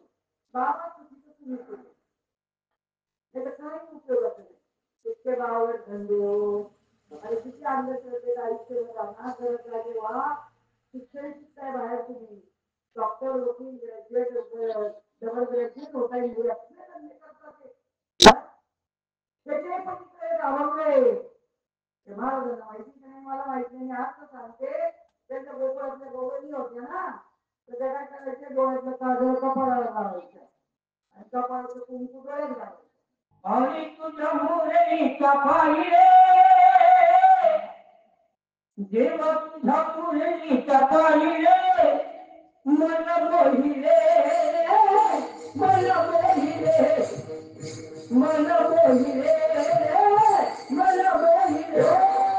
बाबा चुकीचं तुम्ही केलं, त्याचा काही उपयोगाचं नाही. इतके बाबावर धंदे हो आणि किती अंधश्रद्धेचं आयुष्य राहणार करत राहिले. वा शिक्षण शिकताय बाहेर तुम्ही, डॉक्टर वकील ग्रॅज्युएट डबल ग्रॅज्युएट होता येईल असले धंदे करतात त्याचे पण तिकडे आवडले. महाराजांना माहिती नाही, मला माहिती नाही. आज तर सांगते त्यांच्या गोकुळातल्या गौरवी होत्या ना, तर त्या काय करायचे, डोळ्यातलं काजळ कपाळाला लावायचं आणि कपाळाचं कुंकू डोळ्यात घालायचं. आणि तुझ्या मुरेचा पायी रे, जेव्हा तुझ्या मुरेचा पायी रे, मन मोहिले, मन मोहिले, मन मोहिले, मन मोहिले.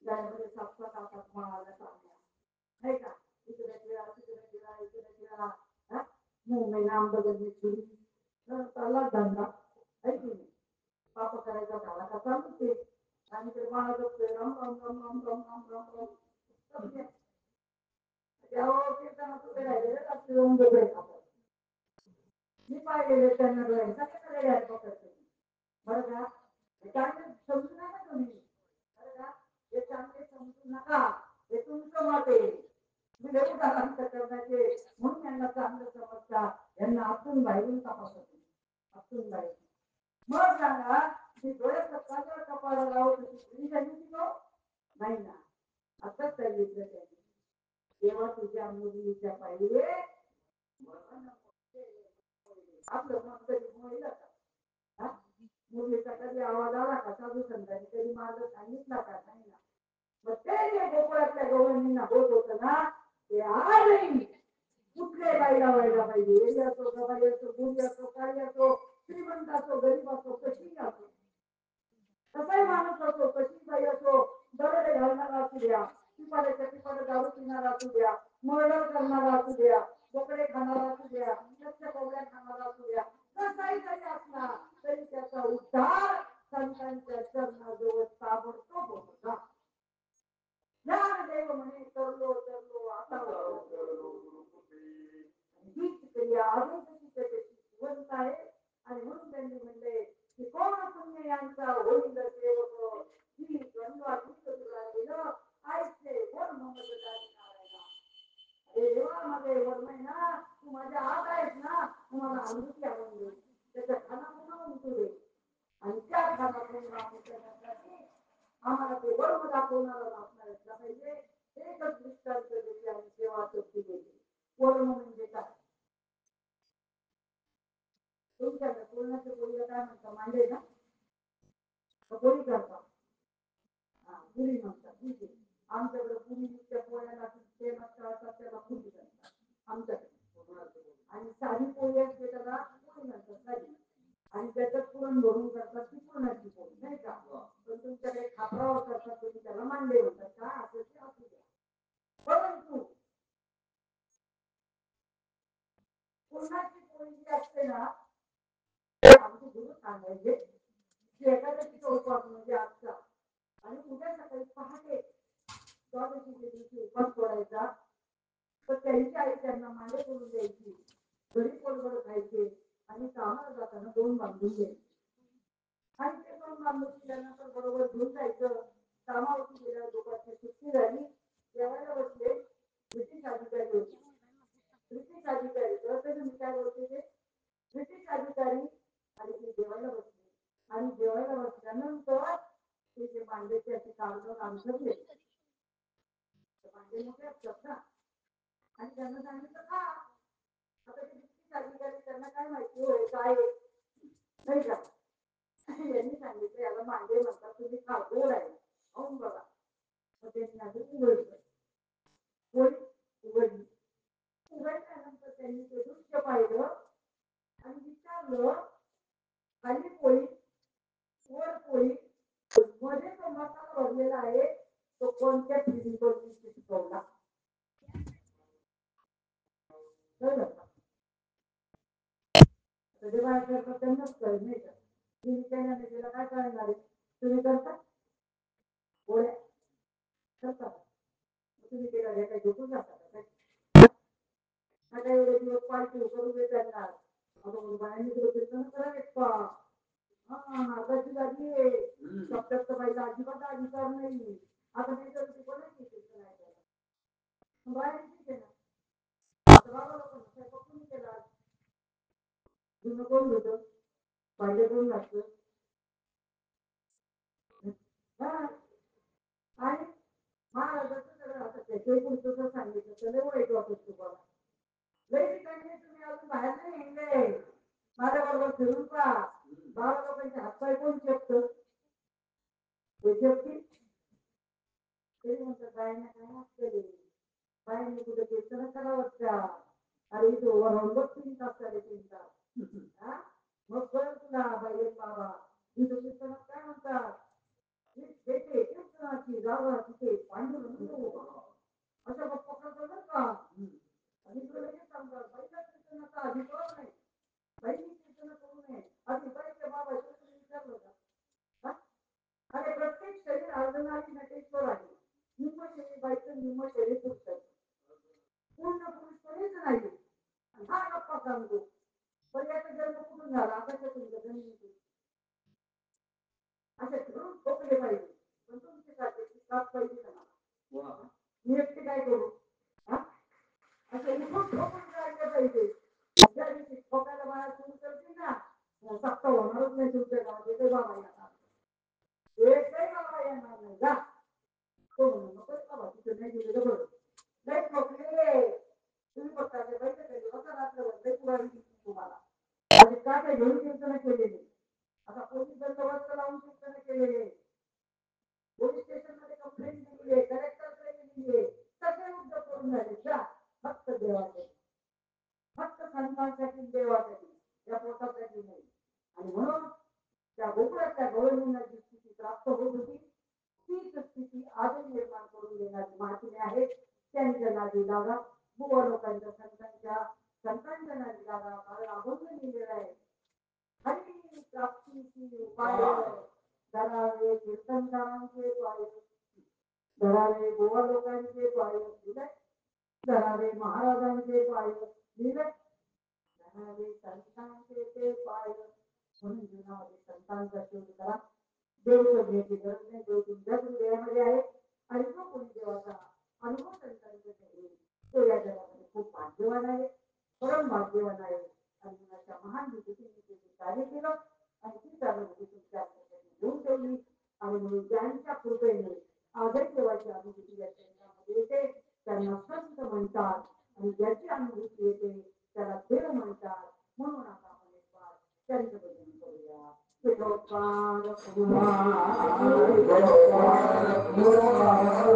त्यामध्ये सात सात आठ आठ माळाला चालल्या नाही का इकडे फिरा तिकडे फिरा इकडे फिरा मुंबई नाम बघत सुरी चालला धंदा आहे की नाही पाप करायचा झाला का चालू ते आणि ते बाळा जपतोय राम राम राम राम राम राम राम राम तेव्हा कीर्तनात उभे राहिले रात्री येऊन वेगळे खातात मी पाहिलेले त्यांना सगळ्याकडे आहेत पकडते बरं का चांगले समजू नका तुम्ही बरं का हे चांगले समजू नका हे तुमचं मत आहे मी लई उदाहरण करण्याचे म्हणून यांना चांगलं समजता यांना आतून बाहेरून तपासत आतून बाहेर मग सांगा की डोळ्यात सकाळच्या कपाळा लावत होती कुणी सांगितली तो नाही ना असंच सांगितलं त्यांनी तेव्हा तुझ्या मुलीच्या पाहिजे आपलं मग तरी मुलीला मुलीचा कधी आवाज आला का साधू संतांनी कधी माझं सांगितलं का नाही ना मग ते जे गोकुळातल्या गवळणींना होत होतं ना ते आजही कुठले बाईला व्हायला पाहिजे एरी असो गबाई असो मुली असो काही असो श्रीमंत असो गरीब असो कशी असो कसाही माणूस असो कशी बाई असो दरोडे घालणारा असू द्या पिपाड्याच्या पिपाड दारू पिणारा असू द्या मर्डर करणारा असू द्या बोकडे खाणारा असू द्या कच्च्या कोंबड्या खाणारा असू द्या कसाही जरी असला तरी त्याचा उद्धार संतांच्या चरणाजवळ ताबडतोब होता ज्ञानदेव म्हणे तरलो तरलो आता हीच क्रिया अजून तशी त्याची जिवंत आहे आणि म्हणून त्यांनी म्हणले की कोण पुण्य यांचा होईल सेवक ही द्वंद्वातीत तुला गेलं ऐकते कोण ममजदारी नारायणा अरे देवा माझे वर्मय ना तू माझ्या आत आहेस ना तू मला अमृती आणून दे त्याच्या खाना पुन्हा उमटू दे आणि त्या खानातून राम करण्यासाठी आम्हाला ते वर्म दाखवणारा असणार पाहिजे एकच दृष्टांत दिली आणि सेवा शक्ती दिली वर्म म्हणजे काय तुमच्याकडे पूर्णाच्या पोळीला काय म्हणतात मांडे ना पोळी करतात पुरी म्हणतात ठीक आहे आमच्याकडे पुरीच्या पोळ्याला ते असतात त्याला पुरी करतात आमच्याकडे आणि साधी पोळी असते त्याला पोळी म्हणतात साधी आणि त्याच्यात पुरण भरून करतात ती पुरणाची पोळी नाही का पण तुमच्याकडे खापरावर करतात तुम्ही त्याला मांडे म्हणतात काय असेल ते असू द्या परंतु पुरणाची पोळी जी असते ना आमचे गुरु सांगायचे की एखाद्याची उपवास म्हणजे आजचा आणि उद्या सकाळी पहाटे द्वादशीच्या दिवशी उपास सोडायचा तर त्यांची आई त्यांना मांडे करून द्यायची घरी पोटभर खायचे आणि कामाला जाताना दोन बांधून द्यायचे आणि ते दोन बांधून दिल्यानंतर बरोबर घेऊन जायचं कामावरती गेल्यावर दुपारची सुट्टी झाली जेवायला बसले ब्रिटिश अधिकारी होते ब्रिटिश अधिकारी तर मी काय बोलते ते ब्रिटिश अधिकारी आणि ते जेवायला बसले आणि जेवायला बसल्यानंतर ते जे मांडेचे असे कागद अंथरले मांडे मोठे असतात ना आणि त्यांना सांगितलं का आता ते ब्रिटिश अधिकारी त्यांना काय माहिती होय काय नाही का यांनी सांगितलं याला मांडे म्हणतात तुम्ही खा गोड आहे खाऊन बघा मग त्यांनी आधी उघडलं पोळी उघडली उघडल्यानंतर त्यांनी ते दृश्य पाहिलं आणि विचारलं खाली पोळी वर पोळी मध्ये जो मसाला भरलेला आहे तो कोणत्या पिढीवरून शिकवला जेव्हा त्यांनाच कळत नाही का मी विचारल्याने तिला काय कळणार आहे तुम्ही करता पोळ्या करता तुम्ही केला काही झोपून जाता का काय एवढे दिवस पाळती करू दे त्यांना आता बायांनी तुला कीर्तन करावेत का नागाची जागी आहे सप्तक बाईला अजिबात अधिकार नाही आता नाही तर ती कोणाची कीर्तन ऐकायला बायांनी ठीक आहे ना आता बाबाला पण स्वयंपाक कोणी केला जुनं कोण होतं पाहिजे कोण लागतं आणि महाराजाचं सगळं आता त्याचे पुढचं सांगितलं तर वाईट वाटत तुम्हाला लई ठिकाणी तुम्ही अजून बाहेर नाही हिंडले माझ्या बरोबर फिरून पा 12 लोकांचे हातपाय कोण चेपतं ते चेपतील तरी म्हणतात बायांना काय असते बायांनी कुठे कीर्तन करावं का अरे इथे ओव्हरऑल बघ 3 तास 3.5 तास मग कळ तुला बाई बाबा इथं कीर्तनात काय म्हणतात येते कीर्तनाची जागा तिथे पांडुरंग अशा गप्पा करतात बरं का. आणि इकडे लगेच सांगतात बाईला कीर्तनाचा अधिकार नाही, बाईनी कीर्तन करू नये. आधी बाईच्या बाबा तुम्ही विचारलं का? हा? अरे प्रत्येक शरीर अर्धनारी नटेश्वर आहे. निम्म शरीर बाईचं, निम्म शरीर पुरुषाचं. पूर्ण पुरुष कोणीच नाही. हा गप्पा सांगतो. पण याचा जन्म कुठून झाला? आकाशातून का जमिनीतून? असे ठरून ठोकले पाहिजे. पण तुमच्यासाठी साथ पाहिजे का मला? मी एकटी काय करू? हा? असे उठून ठोकून काढले पाहिजे. ज्या दिवशी ठोकायला बाहेर सुरू करतील ना, सत्ता होणारच नाही तुमच्या गावात. एकही बाबा येणार, एकही बाबा येणार नाही. जा तो म्हणून नको बाबा, तिथे नाही गेलेलं बरं. नाही ठोकले तुम्ही फक्त बैठक केली बघा रात्रभर लई पुरावी तुम्हाला. म्हणजे काय काय घेऊन कीर्तन केलेले. आता पोलीस बंदोबस्त लावून कीर्तन केलेले, पोलीस स्टेशन मध्ये कंप्लेंट दिली आहे, कलेक्टरकडे दिली आहे. सगळे उद्योग करून झाले. जा फक्त देवाचे, फक्त संतांसाठी, देवासाठी, या पोटासाठी नाही. आणि म्हणून त्या गोकुळातल्या गवळणींना जी स्थिती प्राप्त होत होती, तीच स्थिती आजही निर्माण करून देणारी महात्मे आहेत. त्यांच्या नादी लागा. बुवा लोकांच्या संतांच्या नादी लागा. कारण अभंग लिहिलेला आहे. हरी प्राप्तीची उपाय धरावे कीर्तनकारांचे पाय, धरावे बुवा लोकांचे पाय दिले, धरावे महाराजांचे पाय दिले, धरावे संतांचे ते पाय. म्हणून जीवनामध्ये संतांचा शोध करा. देव शोधण्याची गरज नाही. देव तुमच्या हृदयामध्ये आहे. आणि जो कोणी देवाचा अनुभव संतांचा घेईल तो या जगामध्ये खूप भाग्यवान आहे, परम भाग्यवान आहे. आणि अशा महान विभूतींनी त्याचे कार्य केलं आणि ती अनुभूती तुमच्या घेऊन ठेवली. आणि म्हणून ज्यांच्या कृपेने आजही देवाची अनुभूती या शरीरामध्ये येते त्यांना संत म्हणतात. आणि ज्याची अनुभूती येते त्याला देव म्हणतात. म्हणून आता आपण एक बार त्यांचं भजन करूया. गोपाळ कुमार गोपाळ कुमार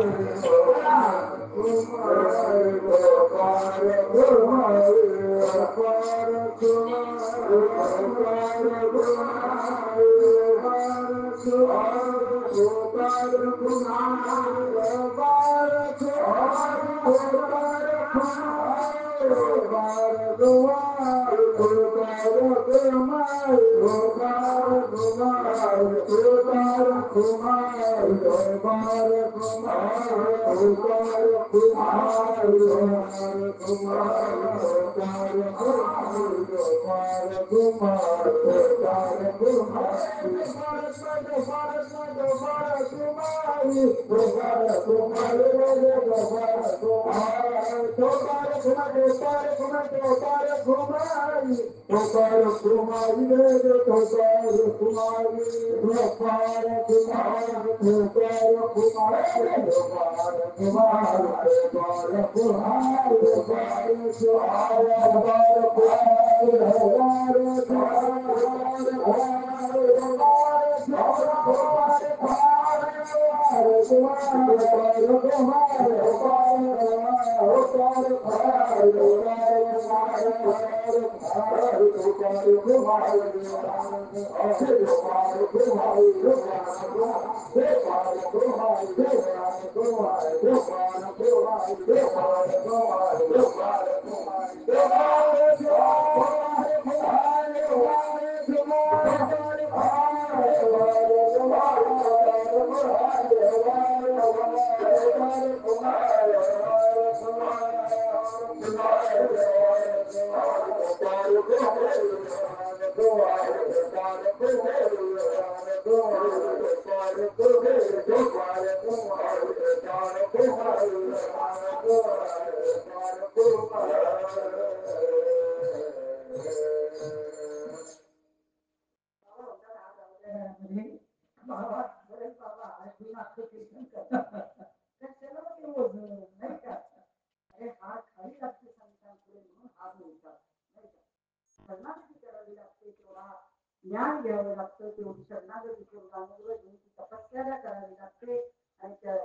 ज्ञान घ्यावं लागतं. तेवढी शरणागती करून अनुभव तपस्या करावी लागते. आणि त्या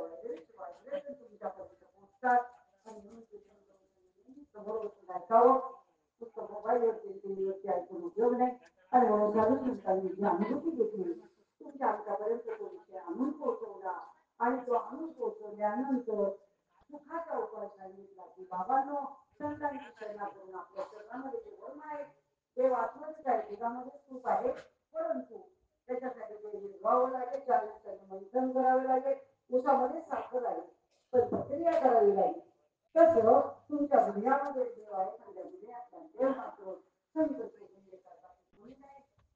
तुमच्यापर्यंत पोहोचतात. आणि म्हणून समोर बसून ऐकावं. पुस्तक मोबाईलवरती टीव्हीवरती ऐकून उपयोग नाही. आणि म्हणून घालून तुमच्या अनुभूती घेतली तुमच्या आमच्यापर्यंत तो विषय आणून म्हटल्यानंतर सुखाचा उपाय सांगितला की बाबांनो संतांची सेवा करून आपल्या चरणामध्ये जे वर्ण आहे ते वाचमध्येच आहे जगामध्ये सुख आहे परंतु त्याच्यासाठी ते विरवावं लागेल त्यासाठी मंथन करावे लागेल उसामध्ये साखर आहे पण प्रक्रिया करावी लागेल तसं तुमच्या हृदयामध्ये देव आहे तुमच्या हृदयातला देव मात्र संत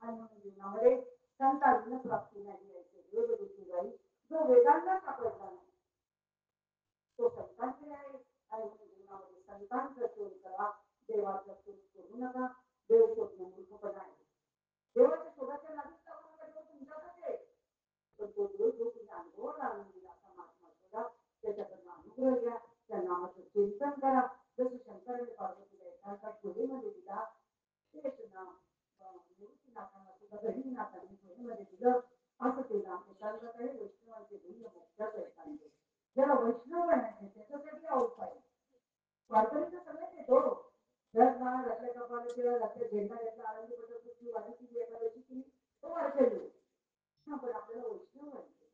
आणि जीवनामध्ये संतांना प्राप्ती नाही यायचे वेद ऋषी जो वेदांना सापडला नाही तो संतांचे आहे आणि जीवनामध्ये संतांचा शोध करा देवाचा शोध करू नका देव शोधणं मूर्खपणा आहे देवाच्या शोधाच्या नादीत देव तुमच्याकडे आहे पण तो देव जो तुम्ही अनुभवाला आणून दिला असा महात्मा शोधा त्याच्याकडनं अनुग्रह घ्या त्या नामाचं चिंतन करा जसं शंकराने पार्वतीला एकांतात गुहेमध्ये दिला तेच नाम निवृत्तीनाथांना सुद्धा गहिनीनाथांनी गुहेमध्ये दिलं असं ते नाम एकांतात आहे वैष्णवांचे भिन्न मोक्षाचं एकांत ज्याला वैष्णव बनायचे त्याच्यासाठी हा उपाय वारकरीचं सगळ्यात येतो दर स्नान घातल्या कपाला केला घातल्या झेंडा घेतला आनंदी पटकची वाढी केली एखाद्याची केली तो वारकरी हा पण आपल्याला वैष्णव व्हायचे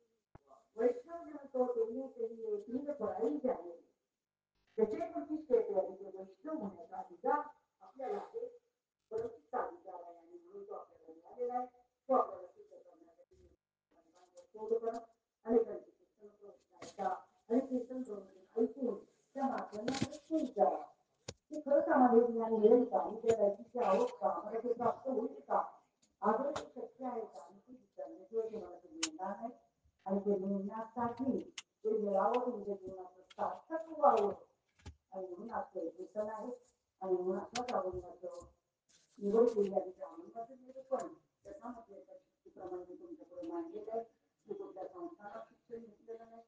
वैष्णव म्हणतो त्यांनी त्यांनी तीन पराई झाली त्याचे वैशिष्ट्य येते आणि ते वैष्णव होण्याचा अधिकार आपल्याला आहे परंतु अधिकार आहे आणि म्हणून तो आपल्याला मिळालेला आहे तो आपल्याला सिद्ध करण्यासाठी अनेकांची कीर्तन आणि कीर्तन ऐकून त्या माध्यमाकडे खूप जावा ते खरंच आम्हाला ज्ञान मिळेल का आणि त्या व्यक्तीची आवड का मला ते प्राप्त होईल का आजही शक्य आहे का आणि ती विचारण्याशिवाय तुम्हाला ते मिळणार नाही आणि ते मिळण्यासाठी ते मिळावं तुमच्या जीवनाचं सार्थक व्हावं आणि म्हणून आपलं कीर्तन आहे आणि म्हणून अशाच आवडण्याचं निवड केली आहे त्या आनंदाचं निरूपण त्याच्यामध्ये प्रमाणे तुमच्याकडे मांडलेलं आहे की कुठल्या संस्थानात शिक्षण घेतलेलं नाही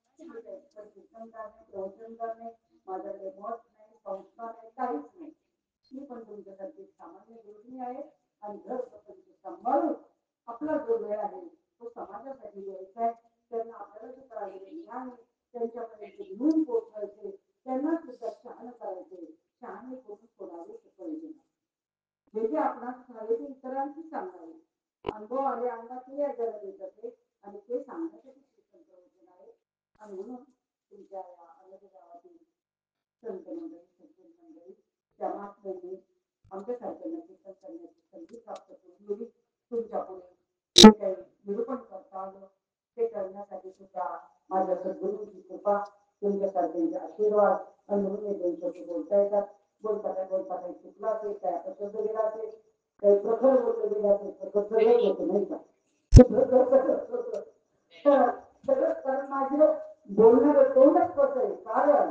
कीर्तनकार नाही प्रवचनकार नाही माझ्याकडे मत नाही संस्था नाही काहीच नाही मी पण तुमच्यासाठी सामान्य गृहिणी आहे आणि घर स्वतःची सांभाळून आपला जो वेळ आहे तो समाजासाठी द्यायचा आहे त्यांना आपल्याला जे कळालेले ज्ञान त्यांच्यापर्यंत घेऊन पोहोचवायचे त्यांना सुद्धा शहाणं करायचे शहाणे करून कोणाला शिकवायचे जे जे आपणास झाले ते इतरांची सांगावे अनुभव आले अंगातले जरा देत आणि ते सांगण्यासाठी कीर्तन प्रवचन आहे आणि म्हणून तुमच्या या अलग गावातील संत मंडळी सज्जन मंडळी त्या महात्म्यांनी आमच्यासारख्यांना कीर्तन करण्याची संधी प्राप्त करून दिली तुमच्या पुढे जे काही निरूपण करता आलं ते करण्यासाठी सुद्धा माझ्या सद्गुरूंची कृपा तुमच्यासारख्यांचे आशीर्वाद आणि म्हणून त्यांच्याशी बोलता येतात बोलता काही चुकला असेल काय अपशब्द गेला असेल काही प्रखर बोललं गेलं असेल प्रखर सगळं होतं नाही का सगळं कारण माझं बोलणारं तोंडच कसं आहे कारण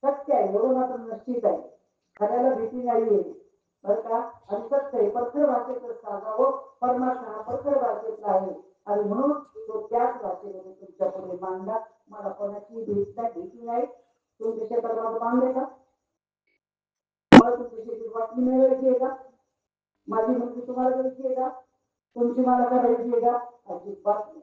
सत्य आहे एवढं मात्र निश्चित आहे खऱ्याला भीती नाहीये बरं का आणि सत्य आहे परखर भाषेचं सांगावं परमात्मा हा परखर भाषेतला आहे आणि म्हणून तो त्याच भाषेमध्ये तुमच्या पुढे मांडला मला कोणाची भीती नाही तुमच्या शेतात माझं बांधले का मला तुमच्या शेतीत वाटणी मिळवायची आहे का माझी मुलगी तुम्हाला द्यायची आहे का तुमची मला करायची आहे का अजिबात नाही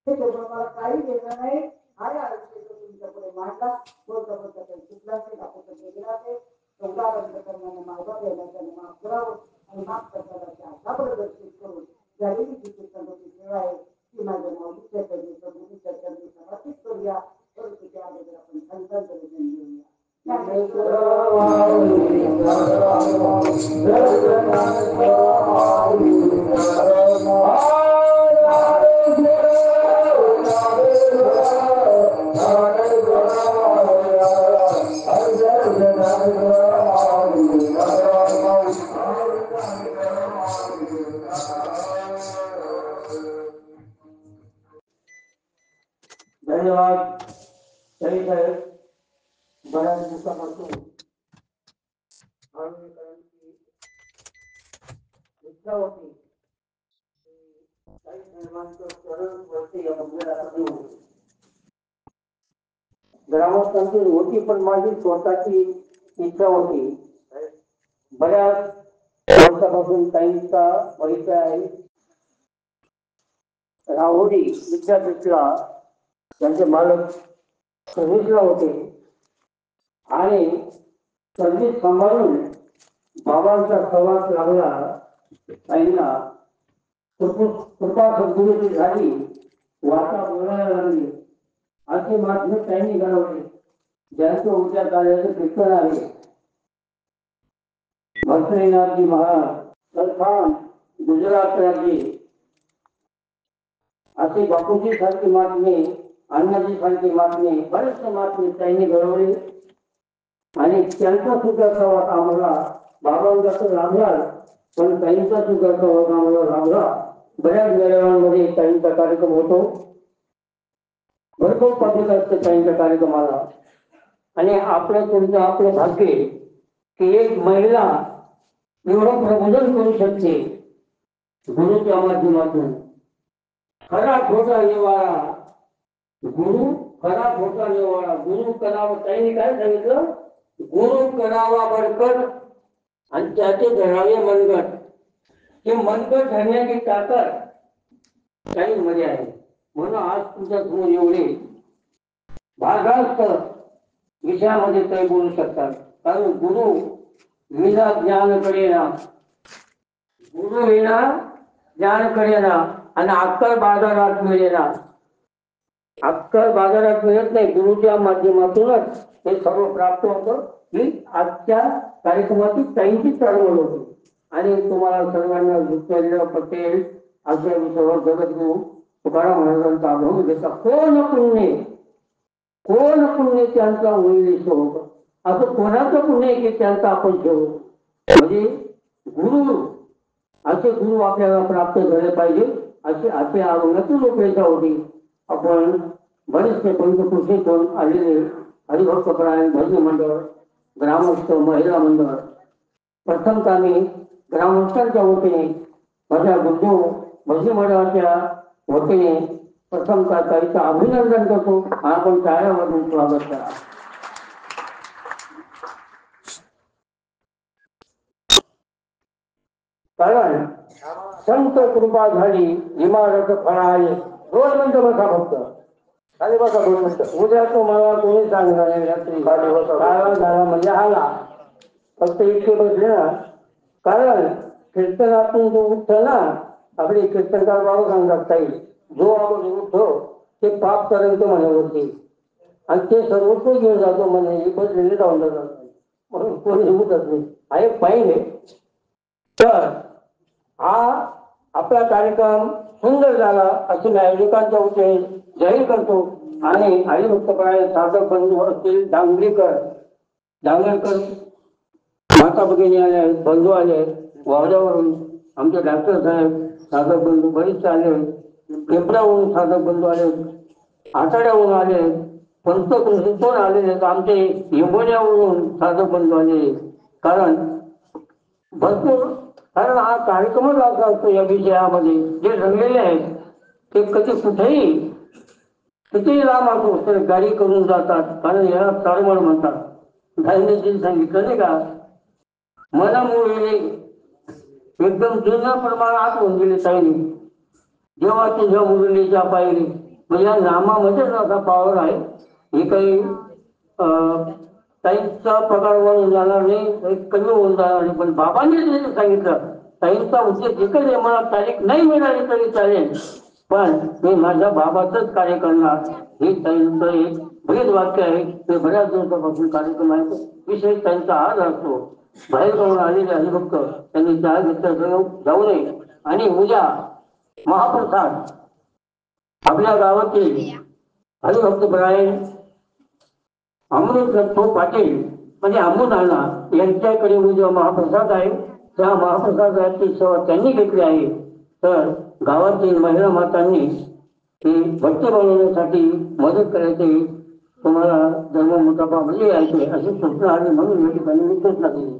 हे तेवढं मला काही देणं नाही हाय आयुष्य तुमच्या पुढे मांडला बोलता बोलता काही चुकला असेल आपण गेला असेल उदाहरण करण्याने मार्ग द्यायला त्याने माफ करावं आणि माफ करताना अशा प्रदर्शित करून झालेली जी कीर्तनाची सेवा आहे ती माझ्या माऊलीच्या चरणी प्रभूच्या चरणी समर्पित करूया परंतु त्या अगोदर आपण संतांचं वचन घेऊया धन्यवाद सई साहेब बऱ्याच दिवसापासून इच्छा होती काही निर्माणचं सरळ वरती या मंदिराला देऊ ग्रामस्थांची होती पण माझी स्वतःची इच्छा होती बऱ्याच वर्षापासून ताईंचा परिचय आहे राहुरी विद्यापीठला त्यांचे मालक सर्व्हिसला होते आणि सर्व्हिस सांभाळून बाबांचा सहवास लागला ताईंना कृपा सद्गुरूची झाली वाचा बोलायला लागली असे महात्मे त्यांनी घडवले. ज्यांचं उद्या कार्याचं कीर्तन आहे. भक्तनाथजी महाराज, सरखान, गुजरात राज्य असे बापूजी सारखे महात्मे, अण्णाजी सारखे महात्मे, बरेचसे महात्मे त्यांनी घडवले. आणि त्यांचा सुद्धा सहवास आम्हाला बाबांचा तर लाभला, पण त्यांचा सुद्धा सहवास आम्हाला लाभला. बऱ्याच मेळाव्यांमध्ये त्यांचा कार्यक्रम होतो. भरपूर पब्लिक असते त्यांच्या कार्यक्रमाला. आणि आपलं तुमचं आपलं भाग्य की एक महिला एवढं प्रबोधन करू शकते गुरुच्या माध्यमातून. खरा खोटा निवारा गुरु, खरा खोटा निवारा गुरु करावा. त्यांनी काय सांगितलं? गुरु करावा बळकट आणि त्याचे धरावे मनगट. हे मनगट धरण्याची ताकद काही मध्ये आहे. म्हणून आज तुमच्या समोर एवढे भागास्त विषयामध्ये काही बोलू शकतात. कारण गुरु विना ज्ञान कळेना, गुरु विना ज्ञान कळेना. आणि अक्कल बाजारात मिळेना. अक्कल बाजारात मिळत नाही. गुरुच्या माध्यमातूनच हे सर्व प्राप्त होतं. ही आजच्या कार्यक्रमाची काहींची चळवळ होती. आणि तुम्हाला सर्वांना विठ्ठल पटेल असे सर्व जगद्गुरु तुकाराम महाराजांचा अनुभव घेता. कोण पुण्य त्यांचा होईल शोक. असं कोणाचं पुण्य की त्यांचा आपण ठेवू. म्हणजे गुरु, असे गुरु आपल्याला प्राप्त झाले पाहिजे. असे असे अरुणाची लोकरेषा होती. आपण बरेचसे पंचकृषीतून आलेले हरिभक्तपरायण भजनी मंडळ, ग्रामस्थ महिला मंडळ, प्रथमतः मी ग्रामस्थांच्या वतीने, माझ्या गुरु भजनी मंडळाच्या वतीने प्रथमतः त्याचं अभिनंदन करतो. आपण टाळ्यामधून स्वागत करा. कारण संत कृपा झाली इमारत फळाली. 2 मिनिटं बसा फक्त. खाली बसा 2 मिनिटं. उद्या तुम्हाला कोणी सांगणार नाही रात्री काळा झाला म्हणजे आला. फक्त इतके बसले ना. कारण कीर्तनातून जो उठतो ना, आपले कीर्तनकार बाबा सांगतात काही, जो आपण उठतो ते पाप पर्यंत म्हणावरती आणि ते सर्वस्व घेऊन जातो म्हणे बसलेले जाऊन जातात. म्हणून कोणी उठत नाही. हा एक पाहिजे. तर हा आपला कार्यक्रम सुंदर झाला असे मी आयोजकांच्या वतीने जाहीर करतो. आणि हरिभक्तपरायण साधक बंधू असतील, डांगरेकर माता भगिनी आले आहेत, बंधू आले आहेत वावड्यावरून, आमचे डॉक्टर साहेब साधक बंधू बरेचसे आले आहेत, पेपरावरून साधक बंधू आले, आठाड्यावरून आले, पंचकृषीतून आलेले आहेत, आमचे हिंगोल्यावरून साधक बंधू आले. कारण भरपूर, कारण हा कार्यक्रमच असा असतो या विषयामध्ये जे रंगलेले आहेत ते कधी कुठेही कितीही लांब असो तर गाडी करून जातात. कारण याला तळमळ म्हणतात. गांधीजींनी सांगितलं नाही का, मला मुळे एकदम जुन्या प्रमाणात होऊन गेले ताईने, जेव्हा तुझ्या मुरलीच्या पायरी. म्हणजे या नामामध्येच असा पावर आहे. हे काही ताईंचा पगार वाढून जाणार नाही, कमी होऊन जाणार नाही. पण बाबांनी जे सांगितलं, ताईंचा उद्देश एकच आहे, मला तारीख नाही मिळाली तरी चालेल, पण मी माझ्या बाबाचंच कार्य करणार. हे ताईंचं एक बरेच वाक्य आहे. ते बऱ्याच दिवसापासून कार्यक्रम आहे. विषय त्यांचा आज असतो. बाहेर जाऊन आलेले हरिभक्त त्यांनी चहा घेतल्या जाऊ नये. आणि उद्या महाप्रसाद आपल्या गावातील हरिभक्तपरायण अमृत पाटील म्हणजे अमृताना यांच्याकडे उद्या महाप्रसाद आहे. त्या महाप्रसादाची सेवा त्यांनी घेतली आहे. तर गावातील महिला मातांनी ती भक्त बनवण्यासाठी मदत करायची. तुम्हाला धर्म मुताबा म्हणजे यायचे अशी सूचना आली, म्हणून या ठिकाणी मी सूचना केली.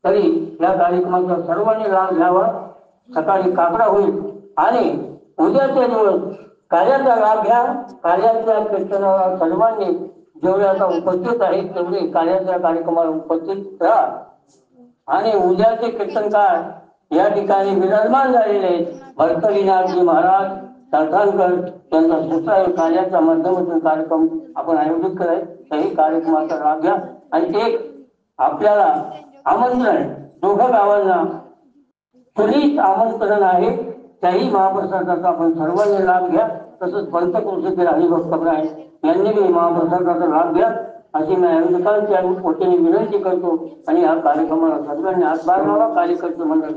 तरी या कार्यक्रमाचा सर्वांनी लाभ घ्यावा. सकाळी काकडा होईल आणि उद्याच्या दिवस कार्याचा लाभ घ्या. कार्याच्या कीर्तनाला सर्वांनी जेवढे आता उपस्थित आहेत तेवढे कार्याच्या कार्यक्रमाला उपस्थित राहा. आणि उद्याचे कीर्तनकार या ठिकाणी विराजमान झालेले आहेत. भक्तविनाथजी महाराज सारखानकर त्यांना दुसरा कार्याच्या माध्यमातून कार्यक्रम आपण आयोजित करायचे. त्याही कार्यक्रमाचा लाभ घ्या. आणि एक आपल्याला आमंत्रण, दोघं गावांना त्वरित आमंत्रण आहे. त्याही महाप्रसादाचा आपण सर्वांनी लाभ घ्या. तसंच पंचकृषीतील हरिभक्त राय यांनी बी महाप्रसादाचा लाभ घ्या अशी मी आयोजकांच्या वतीने विनंती करतो आणि या कार्यक्रमाला सगळ्यांनी हातभार लावा कार्यकर्ते मंडळी.